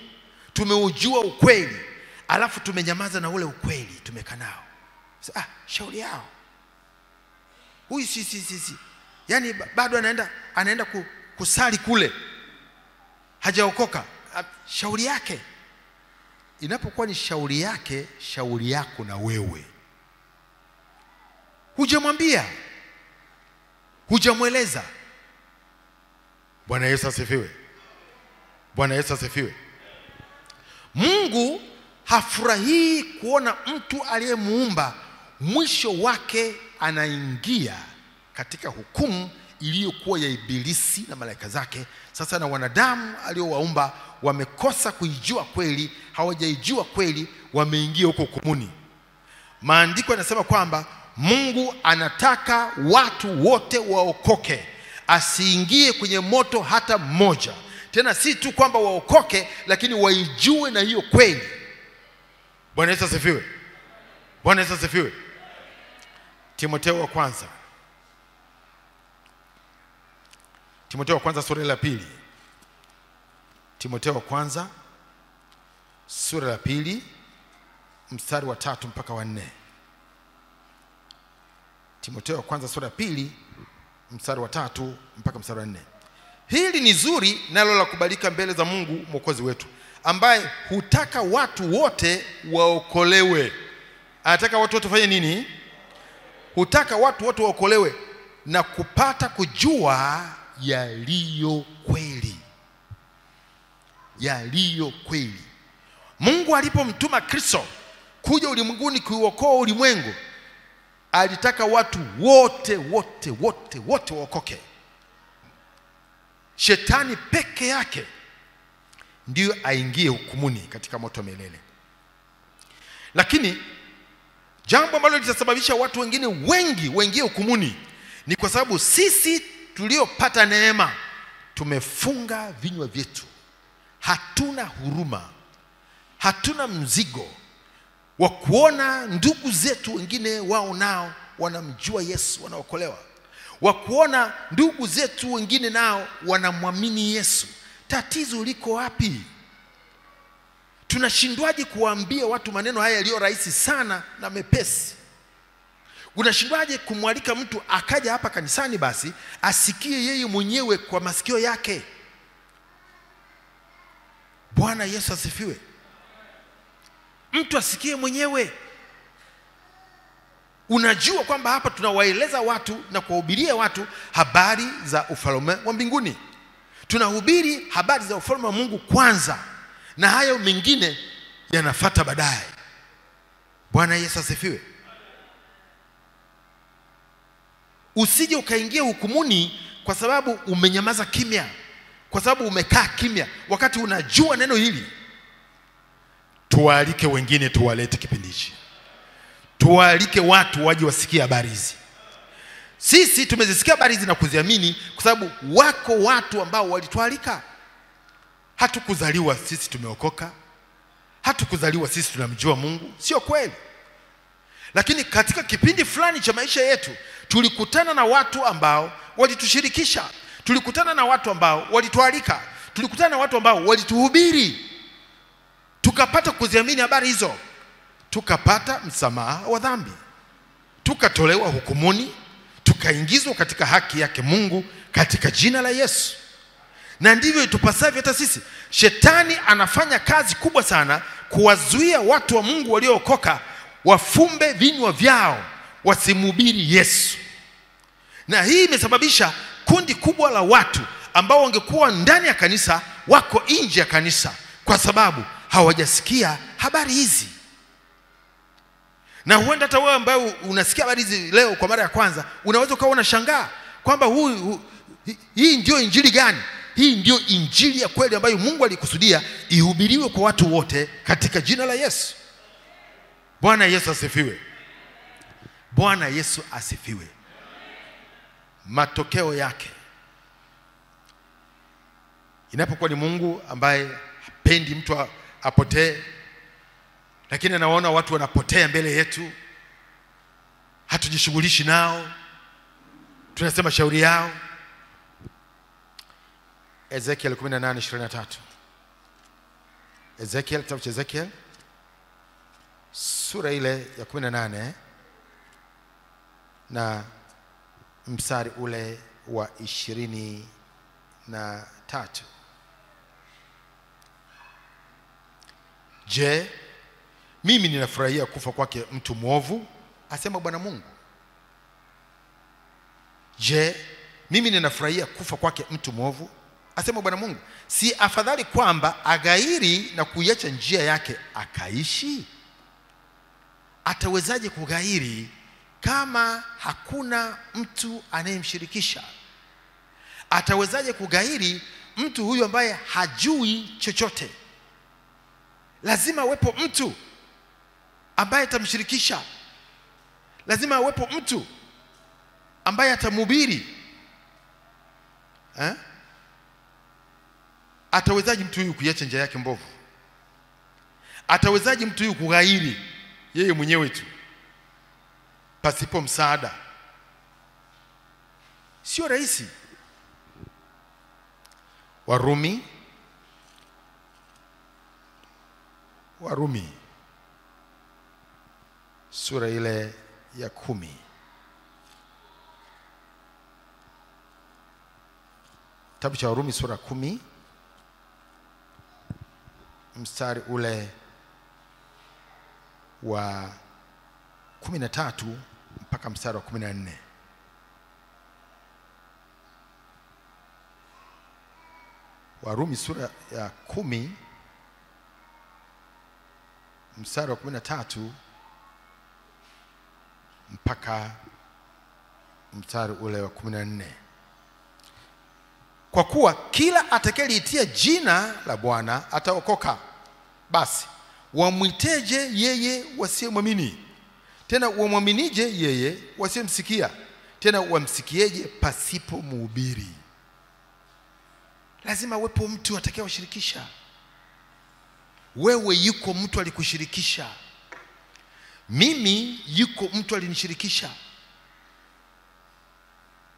tumeujua ukweli, alafu tumenyamaza na ule ukweli, tumekaa nao. Shauri yao. Huyu si. Yaani bado anaenda kusali kule, hajaokoka. Shauri yake. Inapokuwa ni shauri yake, shauri yako na wewe. Hujamwambia, hujamweleza. Bwana Yesu asifiwe. Bwana Yesu asifiwe. Mungu hafurahii kuona mtu aliyemuumba mwisho wake anaingia katika hukumu iliyokuwa ya Ibilisi na malaika zake. Sasa na wanadamu aliowaumba wamekosa kuijua kweli, hawajaijua kweli, wameingia huko hukumuni. Maandiko yanasema kwamba Mungu anataka watu wote waokoke, asiingie kwenye moto hata mmoja. Tena si tu kwamba waokoke, lakini waijue na hiyo kweli. Bwana Yesu asifiwe. Bwana Yesu asifiwe. Timotheo wa kwanza sura ya 2. Timotheo wa kwanza sura ya 2 mstari wa 3 mpaka wa 4. Timotheo wa kwanza sura ya 2 mstari wa 3 mpaka mstari wa 4. Hili ni zuri nalo la kubalika mbele za Mungu Mwokozi wetu, ambaye hutaka watu wote waokolewe. Anataka watu wote wafanye nini? Hutaka watu wote waokolewe na kupata kujua yaliyo kweli. Yaliyo kweli. Mungu alipomtuma Kristo kuja ulimwenguni kuuokoa ulimwengu, alitaka watu wote waokoke. Shetani peke yake ndiyo aingie hukumuni katika moto milele. Lakini jambo ambalo litasababisha watu wengine wengi waingie hukumuni ni kwa sababu sisi tuliopata neema tumefunga vinywa vyetu. Hatuna huruma, hatuna mzigo wa kuona ndugu zetu wengine wao nao wanamjua Yesu, wanaokolewa, wa kuona ndugu zetu wengine nao wanamwamini Yesu. Tatizo liko wapi? Tunashindwaje kuwaambia watu maneno haya yaliyo rahisi sana na mepesi? Unashindwaje kumwalika mtu akaja hapa kanisani basi asikie yeye mwenyewe kwa masikio yake? Bwana Yesu asifiwe. Mtu asikie mwenyewe. Unajua kwamba hapa tunawaeleza watu na kuwahubiria watu habari za ufalme wa mbinguni. Tunahubiri habari za ufalme wa Mungu kwanza, na hayo mengine yanafuata baadaye. Bwana Yesu asifiwe. Usije ukaingia hukumuni kwa sababu umenyamaza kimya, kwa sababu umekaa kimya wakati unajua neno hili. Tuwaalike wengine, tuwalete kipindi hichi. Tuwaalike watu waje wasikie habari hizi. Sisi tumezisikia habari hizi na kuziamini kwa sababu wako watu ambao walitualika. Hatukuzaliwa sisi tumeokoka, hatukuzaliwa sisi tunamjua Mungu, sio kweli. Lakini katika kipindi fulani cha maisha yetu tulikutana na watu ambao walitushirikisha, tulikutana na watu ambao walitualika, tulikutana na watu ambao walituhubiri, tukapata kuziamini habari hizo, tukapata msamaha wa dhambi, tukatolewa hukumuni, tukaingizwa katika haki yake Mungu katika jina la Yesu. Na ndivyo itupasavyo hata sisi. Shetani anafanya kazi kubwa sana kuwazuia watu wa Mungu waliookoka wafumbe vinywa vyao wasimhubiri Yesu. Na hii imesababisha kundi kubwa la watu ambao wangekuwa ndani ya kanisa wako nje ya kanisa kwa sababu hawajasikia habari hizi. Na huenda hata wewe ambaye unasikia habari hizi leo kwa mara ya kwanza, unaweza ukawa unashangaa kwamba hii ndio injili gani? hii ndio injili ya kweli ambayo Mungu alikusudia ihubiriwe kwa watu wote katika jina la Yesu. Bwana Yesu asifiwe. Bwana Yesu asifiwe. Matokeo yake, inapokuwa ni Mungu ambaye hapendi mtu apotee, lakini anaona watu wanapotea mbele yetu, hatujishughulishi nao, tunasema shauri yao. Ezekiel 18:23. Ezekiel, kitabu cha Ezekiel sura ile ya 18 na mstari ule wa 23. Je, mimi ninafurahia kufa kwake mtu mwovu, asema Bwana Mungu? Je, mimi ninafurahia kufa kwake mtu mwovu, asema Bwana Mungu? Si afadhali kwamba agairi na kuiacha njia yake akaishi? Atawezaje kugairi kama hakuna mtu anayemshirikisha? Atawezaje kugairi mtu huyu ambaye hajui chochote? Lazima awepo mtu ambaye atamshirikisha. Lazima awepo mtu ambaye atamhubiri. Atawezaje mtu huyu kuiacha njia yake mbovu? Atawezaje mtu huyu kugairi yeye mwenyewe tu pasipo msaada? Sio rahisi. Warumi sura ile ya 10. Kitabu cha Warumi sura 10 mstari ule wa 13 mpaka mstari wa 14. Warumi sura ya 10 mstari wa 13 mpaka mstari ule wa 14. Kwa kuwa kila atakayeliitia jina la Bwana ataokoka. Basi wamwiteje yeye wasiyemwamini? Tena wamwaminije yeye wasiyemsikia? Tena wamsikieje pasipo mhubiri? Lazima uwepo mtu atakayewashirikisha. Wewe yuko mtu alikushirikisha. Mimi yuko mtu alinishirikisha.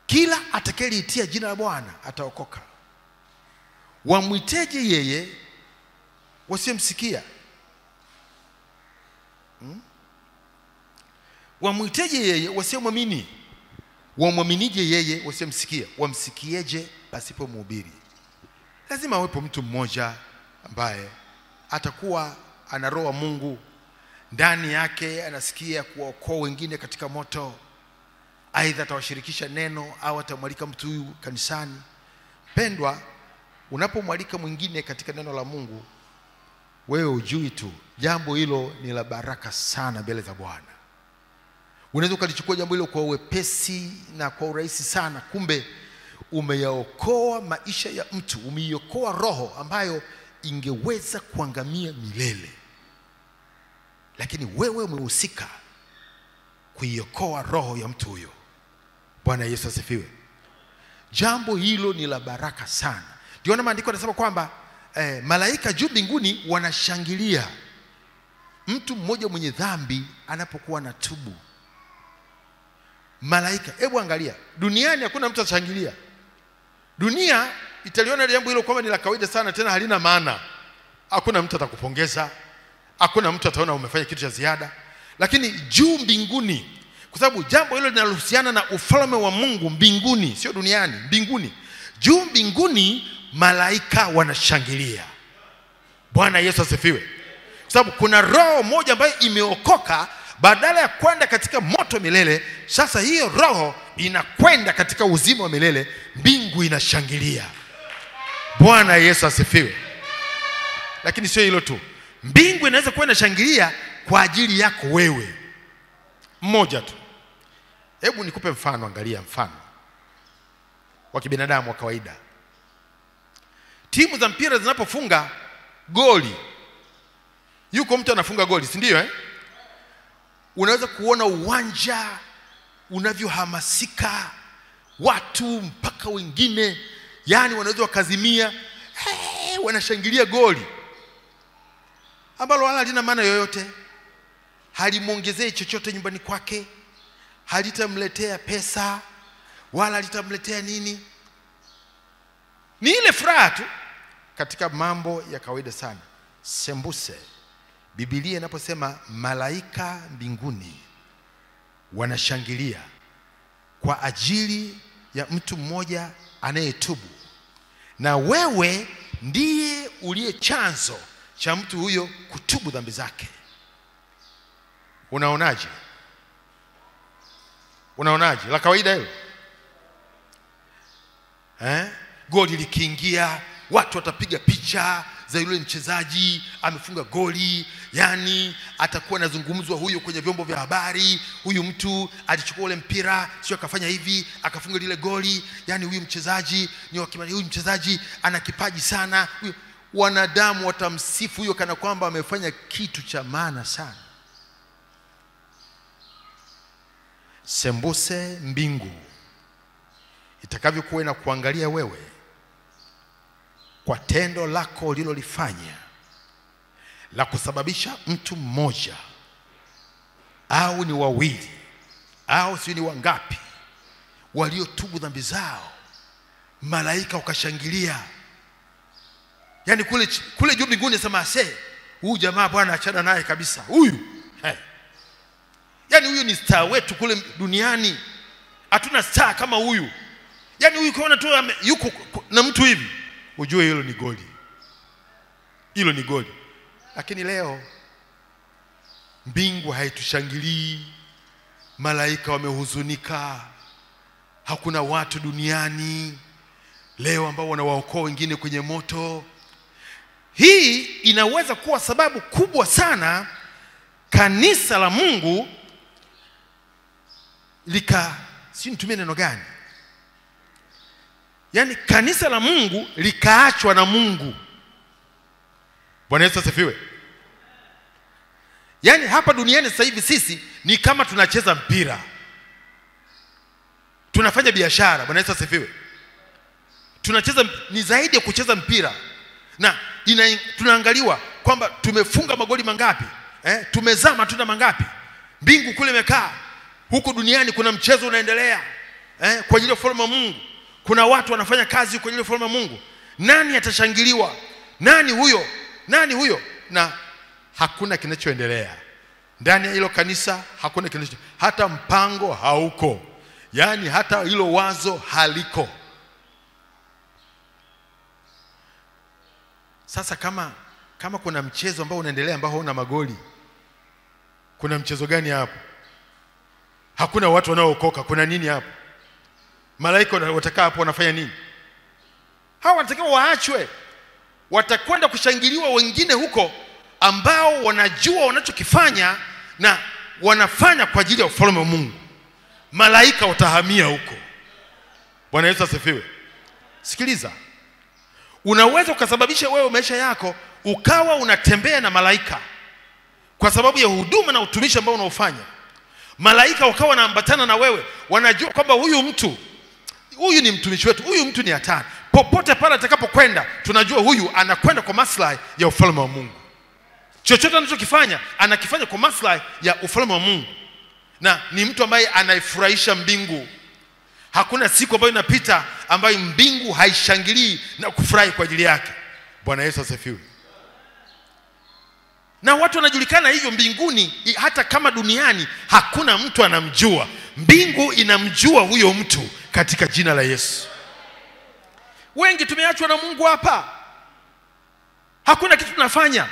Kila atakayeliitia jina la Bwana ataokoka. Wamwiteje yeye wasiyemsikia? Wamwiteje yeye wasiyemwamini? Wamwaminije yeye wasiyemsikia? Wamsikieje pasipo mhubiri? Lazima awepo mtu mmoja ambaye atakuwa ana roho wa Mungu ndani yake, anasikia kuwaokoa wengine katika moto. Aidha atawashirikisha neno au atamwalika mtu huyu kanisani. Pendwa, unapomwalika mwingine katika neno la Mungu, wewe ujui tu, jambo hilo ni la baraka sana mbele za Bwana. Unaweza ukalichukua jambo hilo kwa uwepesi na kwa urahisi sana, kumbe umeyaokoa maisha ya mtu, umeiokoa roho ambayo ingeweza kuangamia milele. Lakini wewe umehusika kuiokoa roho ya mtu huyo. Bwana Yesu asifiwe. Jambo hilo ni la baraka sana. Ndio maandiko yanasema kwamba malaika juu mbinguni wanashangilia mtu mmoja mwenye dhambi anapokuwa anatubu. Malaika, hebu angalia, duniani hakuna mtu atashangilia. Dunia italiona jambo hilo kwamba ni la kawaida sana, tena halina maana. Hakuna mtu atakupongeza, hakuna mtu ataona umefanya kitu cha ziada. Lakini juu mbinguni, kwa sababu jambo hilo linalohusiana na ufalme wa Mungu mbinguni, sio duniani, mbinguni. Juu mbinguni malaika wanashangilia. Bwana Yesu asifiwe. Kwa sababu kuna roho moja ambayo imeokoka, badala ya kwenda katika moto milele, sasa hiyo roho inakwenda katika uzima wa milele. Mbingu inashangilia. Bwana Yesu asifiwe. Lakini sio hilo tu, mbingu inaweza kuwa inashangilia kwa ajili yako wewe mmoja tu. Hebu nikupe mfano, angalia mfano wa kibinadamu wa kawaida. timu za mpira zinapofunga goli, yuko mtu anafunga goli, si ndio unaweza kuona uwanja unavyohamasika, watu mpaka wengine yani wanaweza wakazimia, wanashangilia goli ambalo wala halina maana yoyote, halimuongezei chochote nyumbani kwake, halitamletea pesa wala halitamletea nini. Ni ile furaha tu katika mambo ya kawaida sana. Sembuse, Biblia inaposema malaika mbinguni wanashangilia kwa ajili ya mtu mmoja anayetubu, na wewe ndiye uliye chanzo cha mtu huyo kutubu dhambi zake. Unaonaje? Unaonaje? La kawaida hilo? Goli likiingia, watu watapiga picha za yule mchezaji amefunga goli, yani atakuwa anazungumzwa huyo kwenye vyombo vya habari, huyu mtu alichukua ule mpira, sio akafanya hivi, akafunga lile goli, yani huyu mchezaji ni huyu mchezaji ana kipaji sana. Wanadamu watamsifu huyo kana kwamba amefanya kitu cha maana sana. Sembuse mbingu itakavyokuwa na kuangalia wewe kwa tendo lako ulilolifanya la kusababisha mtu mmoja au ni wawili au si ni wangapi waliotubu dhambi zao, malaika wakashangilia. Yani kule juu mbinguni sema huyu jamaa bwana achana naye kabisa huyu. Yani huyu ni star wetu kule duniani, hatuna star kama huyu. Yani huyu ukiona tu yuko na mtu hivi, ujue hilo ni goli. Hilo ni goli. Lakini leo mbingu haitushangilii, malaika wamehuzunika, hakuna watu duniani leo ambao wanawaokoa wengine kwenye moto. Hii inaweza kuwa sababu kubwa sana kanisa la Mungu si nitumie neno gani? Yani kanisa la Mungu likaachwa na Mungu. Bwana Yesu asifiwe. Yani hapa duniani sasa hivi sisi ni kama tunacheza mpira, tunafanya biashara. Bwana Yesu asifiwe. Tunacheza, ni zaidi ya kucheza mpira. Na tunaangaliwa kwamba tumefunga magoli mangapi, tumezaa matunda mangapi. Mbingu kule imekaa, huku duniani kuna mchezo unaendelea kwa ajili ya ufalme wa Mungu. Kuna watu wanafanya kazi kwa ajili ya ufalme wa Mungu. Nani atashangiliwa? Nani huyo? Nani huyo? Na hakuna kinachoendelea ndani ya hilo kanisa, hakuna kinacho, hata mpango hauko, yani hata hilo wazo haliko. Sasa kama kuna mchezo ambao unaendelea ambao hauna magoli, kuna mchezo gani hapo? Hakuna watu wanaookoka, kuna nini hapo? Malaika watakaa hapo wanafanya nini? Hawa wanatakiwa waachwe, watakwenda kushangiliwa wengine huko ambao wanajua wanachokifanya na wanafanya kwa ajili ya ufalme wa Mungu. Malaika watahamia huko. Bwana Yesu asifiwe. Sikiliza, unaweza ukasababisha wewe maisha yako ukawa unatembea na malaika kwa sababu ya huduma na utumishi ambao unaofanya. Malaika wakawa wanaambatana na wewe, wanajua kwamba huyu ni mtumishi wetu, huyu mtu ni hatari. Popote pale atakapokwenda, tunajua huyu anakwenda kwa maslahi ya ufalme wa Mungu. Chochote anachokifanya anakifanya kwa maslahi ya ufalme wa Mungu, na ni mtu ambaye anaifurahisha mbingu. Hakuna siku ambayo inapita ambayo mbingu haishangilii na kufurahi kwa ajili yake. Bwana Yesu asifiwe. Na watu wanajulikana hivyo mbinguni, hata kama duniani hakuna mtu anamjua, mbingu inamjua huyo mtu katika jina la Yesu. Wengi tumeachwa na Mungu hapa, hakuna kitu tunafanya.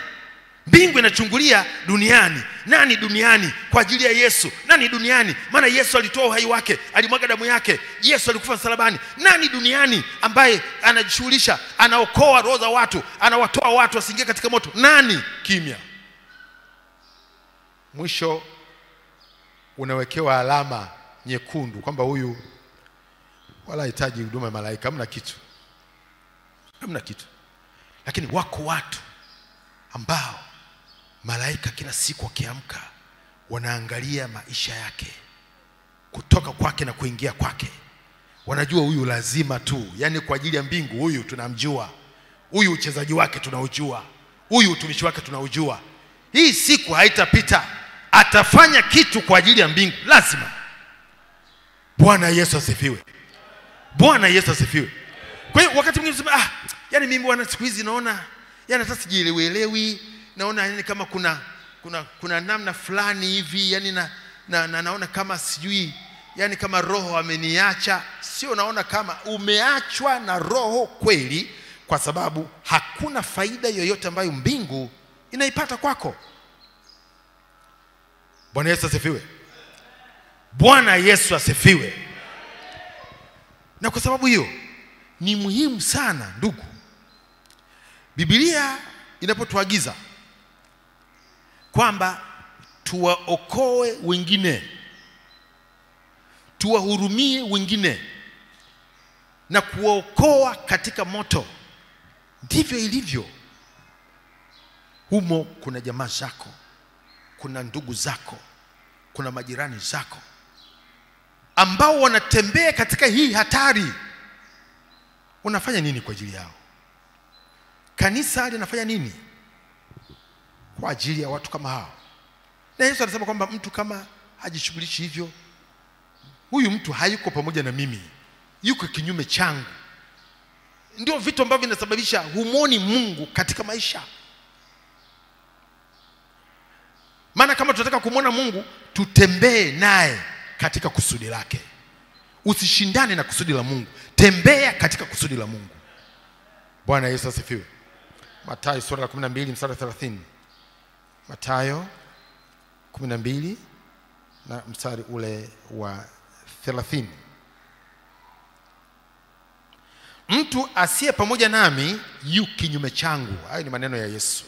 Mbingu inachungulia duniani. Nani duniani kwa ajili ya Yesu? Nani duniani? Maana Yesu alitoa uhai wake, alimwaga damu yake, Yesu alikufa msalabani. Nani duniani ambaye anajishughulisha, anaokoa roho za watu, anawatoa watu wasiingie katika moto? Nani? Kimya. Mwisho unawekewa alama nyekundu kwamba huyu wala hitaji huduma ya malaika. Hamna kitu. Hamna kitu. Lakini wako watu ambao malaika kila siku wakiamka wanaangalia maisha yake, kutoka kwake na kuingia kwake. Wanajua huyu lazima tu, yani kwa ajili ya mbingu huyu tunamjua, huyu uchezaji wake tunaujua, huyu utumishi wake tunaujua. Hii siku haitapita, atafanya kitu kwa ajili ya mbingu lazima. Bwana Yesu asifiwe. Bwana Yesu asifiwe. Kwa hiyo wakati mwingine unasema yani mimi bwana siku hizi naona yani hata sijielewi, naona yani kama kuna namna fulani hivi, yani naona kama sijui, yani kama roho ameniacha. Sio, naona kama umeachwa na roho kweli, kwa sababu hakuna faida yoyote ambayo mbingu inaipata kwako. Bwana Yesu asifiwe. Bwana Yesu asifiwe. Na kwa sababu hiyo ni muhimu sana ndugu, Biblia inapotuagiza kwamba tuwaokoe wengine, tuwahurumie wengine na kuwaokoa katika moto, ndivyo ilivyo. Humo kuna jamaa zako, kuna ndugu zako, kuna majirani zako ambao wanatembea katika hii hatari. Unafanya nini kwa ajili yao? Kanisa linafanya nini kwa ajili ya watu kama hao? Na Yesu anasema kwamba mtu kama hajishughulishi hivyo, huyu mtu hayuko pamoja na mimi, yuko kinyume changu. Ndio vitu ambavyo vinasababisha humoni Mungu katika maisha. Maana kama tunataka kumwona Mungu, tutembee naye katika kusudi lake. Usishindane na kusudi la Mungu, tembea katika kusudi la Mungu. Bwana Yesu asifiwe. Mathayo sura ya 12 mstari 30. Mathayo 12 na mstari ule wa 30. Mtu asiye pamoja nami yu kinyume changu. Hayo ni maneno ya Yesu.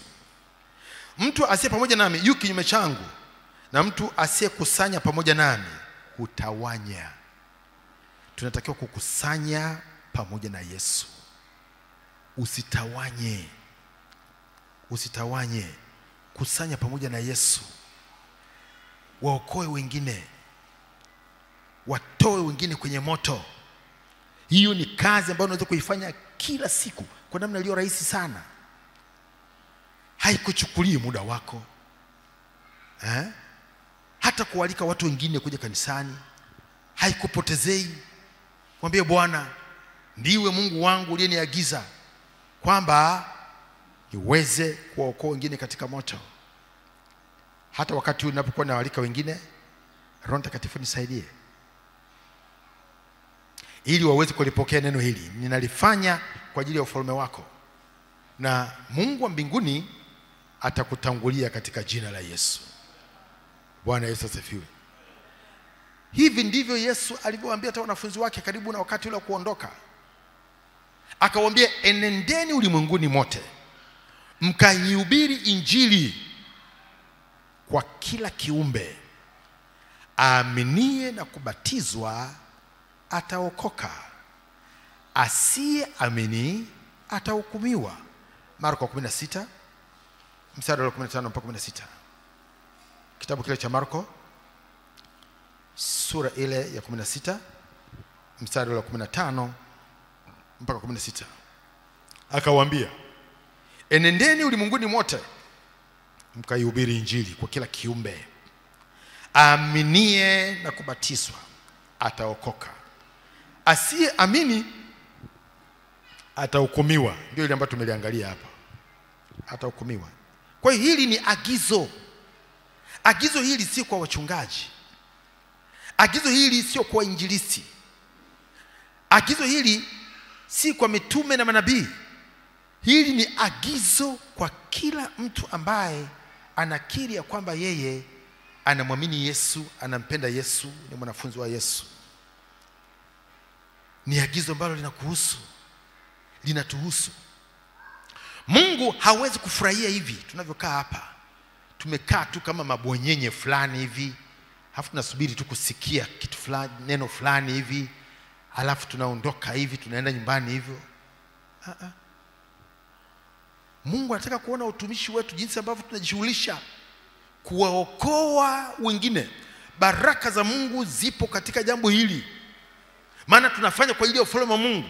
Mtu asiye pamoja nami yu kinyume changu, na mtu asiye kusanya pamoja nami hutawanya. Tunatakiwa kukusanya pamoja na Yesu. Usitawanye. Usitawanye. Kusanya pamoja na Yesu. Waokoe wengine, watoe wengine kwenye moto. Hiyo ni kazi ambayo unaweza kuifanya kila siku kwa namna iliyo rahisi sana. Haikuchukulii muda wako. Hata kualika watu wengine kuja kanisani haikupotezei. Mwambie Bwana, ndiwe Mungu wangu uliyeniagiza kwamba niweze kuwaokoa wengine katika moto. Hata wakati unapokuwa nawalika wengine, Roho Mtakatifu nisaidie ili waweze kulipokea neno hili. Ninalifanya kwa ajili ya ufalme wako, na Mungu wa mbinguni atakutangulia katika jina la Yesu. Bwana Yesu asifiwe. Hivi ndivyo Yesu alivyowaambia hata wanafunzi wake karibu na wakati ule kuondoka. Akawaambia, enendeni ulimwenguni mote, mkaihubiri injili kwa kila kiumbe. Aaminie na kubatizwa ataokoka, asiye amini atahukumiwa. Marko 16 mstari wa 15 mpaka 16. Kitabu kile cha Marko sura ile ya 16 mstari wa 15 mpaka 16. Akawaambia, enendeni ulimwenguni mote, mkaihubiri injili kwa kila kiumbe. Aaminie na kubatizwa ataokoka, asiye amini atahukumiwa. Ndio ile ambayo tumeliangalia hapa, atahukumiwa. Kwa hiyo hili ni agizo. Agizo hili si kwa wachungaji. Agizo hili sio kwa injilisti. Agizo hili si kwa mitume na manabii. Hili ni agizo kwa kila mtu ambaye anakiri ya kwamba yeye anamwamini Yesu, anampenda Yesu, ni mwanafunzi wa Yesu. Ni agizo ambalo linakuhusu, linatuhusu. Mungu hawezi kufurahia hivi tunavyokaa hapa. Tumekaa tu kama mabonyenye fulani hivi, halafu tunasubiri tu kusikia kitu fulani, neno fulani hivi, halafu tunaondoka hivi, tunaenda nyumbani hivyo. Mungu anataka kuona utumishi wetu, jinsi ambavyo tunajishughulisha kuwaokoa wengine. Baraka za Mungu zipo katika jambo hili, maana tunafanya kwa ajili ya ufalme wa Mungu.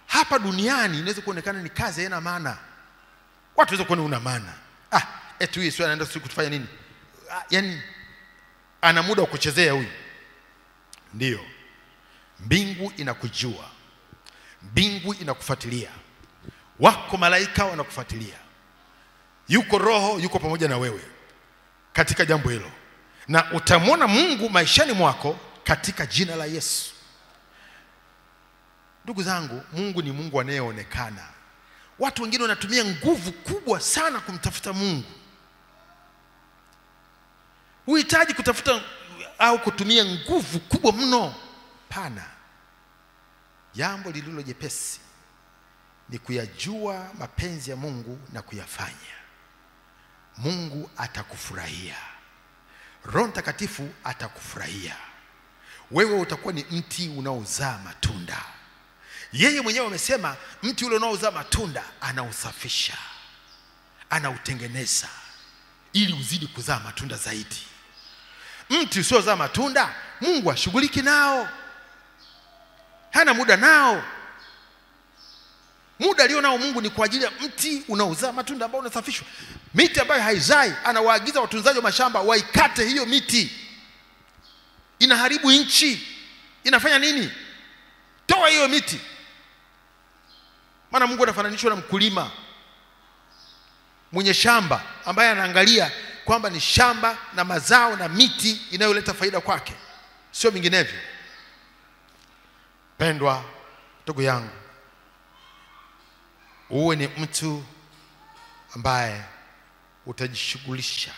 Hapa duniani inaweza kuonekana ni kazi haina maana. Watu waweza kuona una maana. Eti huyu sio anaenda siku kufanya nini? Yaani ana muda wa kuchezea huyu. Ndio. Mbingu inakujua. Mbingu inakufuatilia. Wako malaika wanakufuatilia. Yuko Roho yuko pamoja na wewe katika jambo hilo. Na utamwona Mungu maishani mwako katika jina la Yesu. Ndugu zangu, Mungu ni Mungu anayeonekana. Watu wengine wanatumia nguvu kubwa sana kumtafuta Mungu. Huhitaji kutafuta au kutumia nguvu kubwa mno. Pana. Jambo lililo jepesi ni kuyajua mapenzi ya Mungu na kuyafanya. Mungu atakufurahia. Roho Mtakatifu atakufurahia. Wewe utakuwa ni mti unaozaa matunda. Yeye mwenyewe amesema mti ule unaozaa matunda anausafisha, anautengeneza ili uzidi kuzaa matunda zaidi. Mti usiozaa matunda Mungu hashughuliki nao, hana muda nao. Muda alio nao Mungu ni kwa ajili ya mti unaozaa matunda ambao unasafishwa. Miti ambayo haizai anawaagiza watunzaji wa mashamba waikate hiyo miti. Inaharibu nchi. Inafanya nini? Toa hiyo miti. Maana Mungu anafananishwa na mkulima mwenye shamba ambaye anaangalia kwamba ni shamba na mazao na miti inayoleta faida kwake, sio vinginevyo. Pendwa ndugu yangu, uwe ni mtu ambaye utajishughulisha,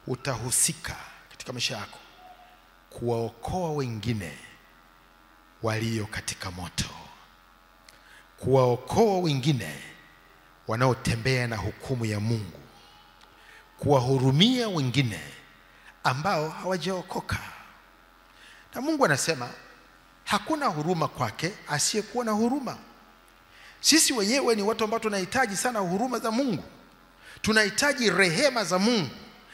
utahusika katika maisha yako kuwaokoa wengine walio katika moto, kuwaokoa wengine wanaotembea na hukumu ya Mungu, kuwahurumia wengine ambao hawajaokoka. Na Mungu anasema hakuna huruma kwake asiyekuwa na huruma. Sisi wenyewe ni watu ambao tunahitaji sana huruma za Mungu. Tunahitaji rehema za Mungu.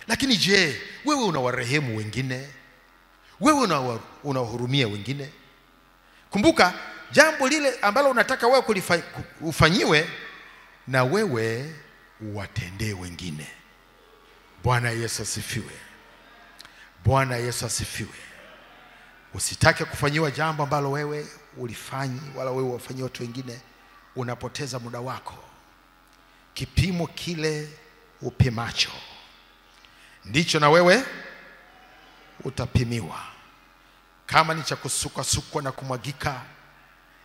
Lakini je, wewe unawarehemu wengine? Wewe unawahurumia wengine? Kumbuka jambo lile ambalo unataka wewe ufanyiwe, na wewe uwatendee wengine. Bwana Yesu asifiwe. Bwana Yesu asifiwe. Usitake kufanyiwa jambo ambalo wewe ulifanyi, wala wewe wafanyie watu wengine. Unapoteza muda wako. Kipimo kile upimacho ndicho na wewe utapimiwa. Kama ni cha kusukwa na kumwagika,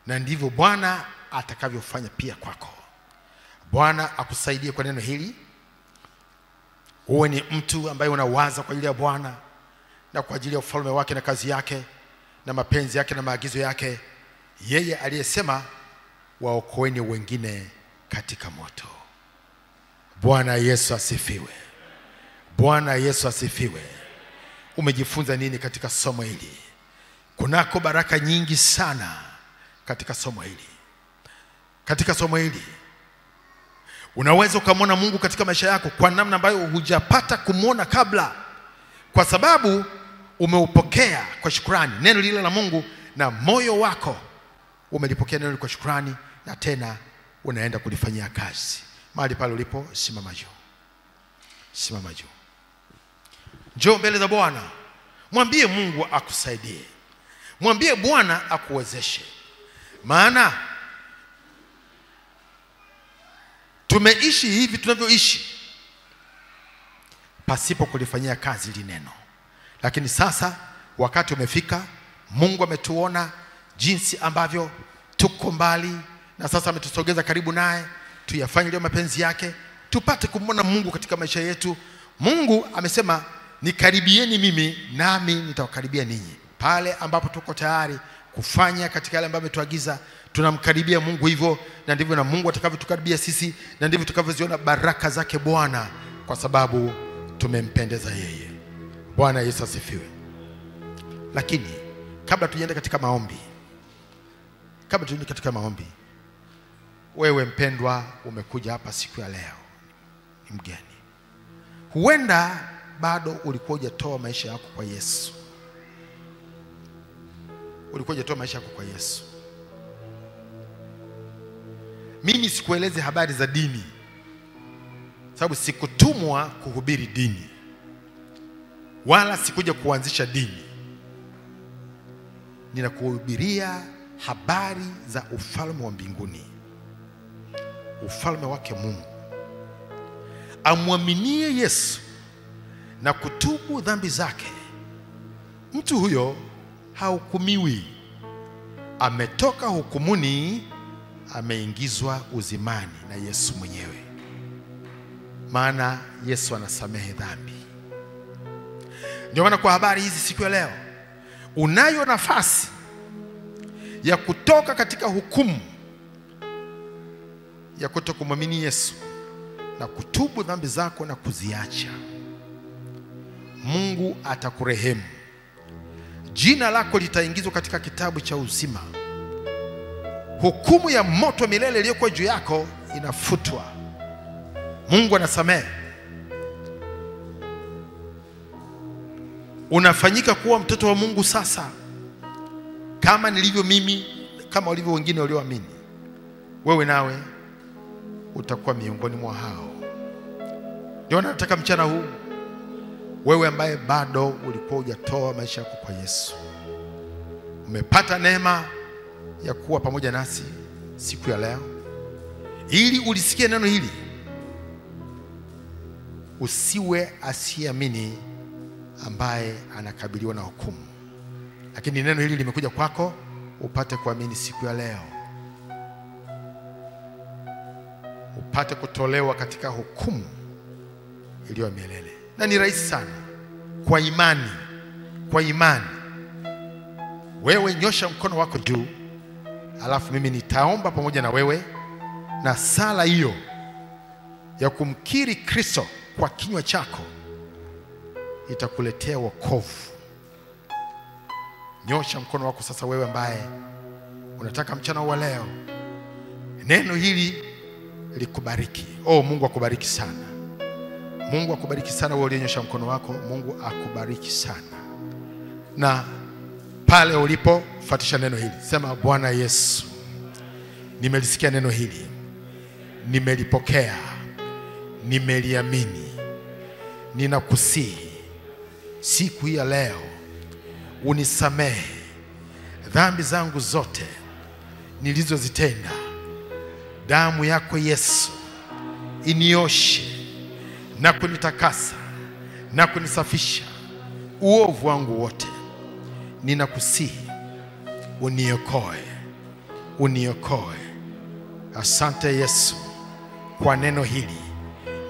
na ndivyo Bwana atakavyofanya pia kwako. Bwana akusaidie kwa neno hili. Uwe ni mtu ambaye unawaza kwa ajili ya Bwana na kwa ajili ya ufalme wake na kazi yake na mapenzi yake na maagizo yake. Yeye aliyesema waokoeni wengine katika moto. Bwana Yesu asifiwe. Bwana Yesu asifiwe. Umejifunza nini katika somo hili? Kunako baraka nyingi sana katika somo hili. Katika somo hili unaweza ukamwona Mungu katika maisha yako kwa namna ambayo hujapata kumwona kabla, kwa sababu umeupokea kwa shukrani neno lile la Mungu, na moyo wako umelipokea neno kwa shukrani, na tena unaenda kulifanyia kazi. Mahali pale ulipo, simama juu. Simama juu. Njoo mbele za Bwana. Mwambie Mungu akusaidie. Mwambie Bwana akuwezeshe. Maana tumeishi hivi tunavyoishi pasipo kulifanyia kazi hili neno. Lakini sasa wakati umefika. Mungu ametuona jinsi ambavyo tuko mbali, na sasa ametusogeza karibu naye. Tuyafanye leo mapenzi yake, tupate kumwona Mungu katika maisha yetu. Mungu amesema nikaribieni mimi nami nitawakaribia ninyi. Pale ambapo tuko tayari kufanya katika yale ambayo ametuagiza, tunamkaribia Mungu hivyo, na ndivyo na Mungu atakavyotukaribia sisi, na ndivyo tutakavyoziona baraka zake Bwana, kwa sababu tumempendeza yeye. Bwana Yesu asifiwe. Lakini kabla tuende katika maombi, wewe mpendwa umekuja hapa siku ya leo ni mgeni. Huenda bado ulikuwa hujatoa maisha yako kwa Yesu. Ulikuwa hujatoa maisha yako kwa Yesu. Mimi sikueleze habari za dini, sababu sikutumwa kuhubiri dini, wala sikuja kuanzisha dini. Ninakuhubiria habari za ufalme wa mbinguni, ufalme wake Mungu. Amwaminie Yesu na kutubu dhambi zake, mtu huyo hahukumiwi. Ametoka hukumuni, ameingizwa uzimani na Yesu mwenyewe. Maana Yesu anasamehe dhambi. Ndio maana kwa habari hizi siku ya leo unayo nafasi ya kutoka katika hukumu ya kutokumwamini Yesu na kutubu dhambi zako na kuziacha. Mungu atakurehemu. Jina lako litaingizwa katika kitabu cha uzima. Hukumu ya moto milele iliyokuwa juu yako inafutwa. Mungu anasamehe. Unafanyika kuwa mtoto wa Mungu sasa, kama nilivyo mimi, kama walivyo wengine walioamini. Wewe nawe utakuwa miongoni mwa hao. Ndio nataka mchana huu, wewe ambaye bado ulikuwa hujatoa maisha yako kwa Yesu, umepata neema ya kuwa pamoja nasi siku ya leo, ili ulisikie neno hili. Usiwe asiamini ambaye anakabiliwa na hukumu, lakini neno hili limekuja kwako upate kuamini siku ya leo, upate kutolewa katika hukumu iliyo milele. Na ni rahisi sana, kwa imani. Kwa imani wewe nyosha mkono wako juu, alafu mimi nitaomba pamoja na wewe, na sala hiyo ya kumkiri Kristo kwa kinywa chako itakuletea wokovu. Nyosha mkono wako sasa, wewe ambaye unataka mchana wa leo neno hili likubariki. Mungu akubariki sana. Mungu akubariki sana wewe uliyenyosha mkono wako. Mungu akubariki sana. Na pale ulipo, fuatisha neno hili. Sema, Bwana Yesu, nimelisikia neno hili, nimelipokea, nimeliamini. Ninakusihi siku hii ya leo unisamehe dhambi zangu zote nilizozitenda. Damu yako Yesu inioshe na kunitakasa na kunisafisha uovu wangu wote. Ninakusihi uniokoe, uniokoe. Asante Yesu kwa neno hili,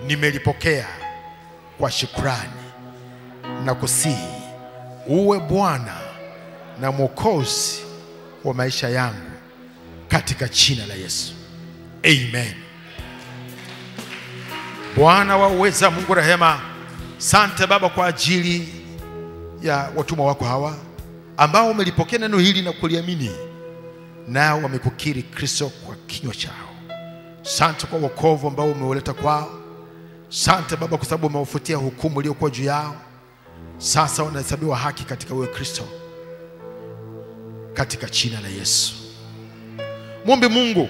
nimelipokea kwa shukrani. Nakusihi uwe Bwana na Mwokozi wa maisha yangu katika jina la Yesu. Amen. Bwana wa uweza, Mungu rehema, asante Baba kwa ajili ya watumwa wako hawa ambao wamelipokea neno hili na kuliamini, nao wamekukiri Kristo kwa kinywa chao. Asante kwa wokovu ambao umeuleta kwao. Asante Baba kwa sababu umewafutia hukumu iliyokuwa juu yao. Sasa wanahesabiwa haki katika wewe Kristo, katika jina la Yesu. Muombe Mungu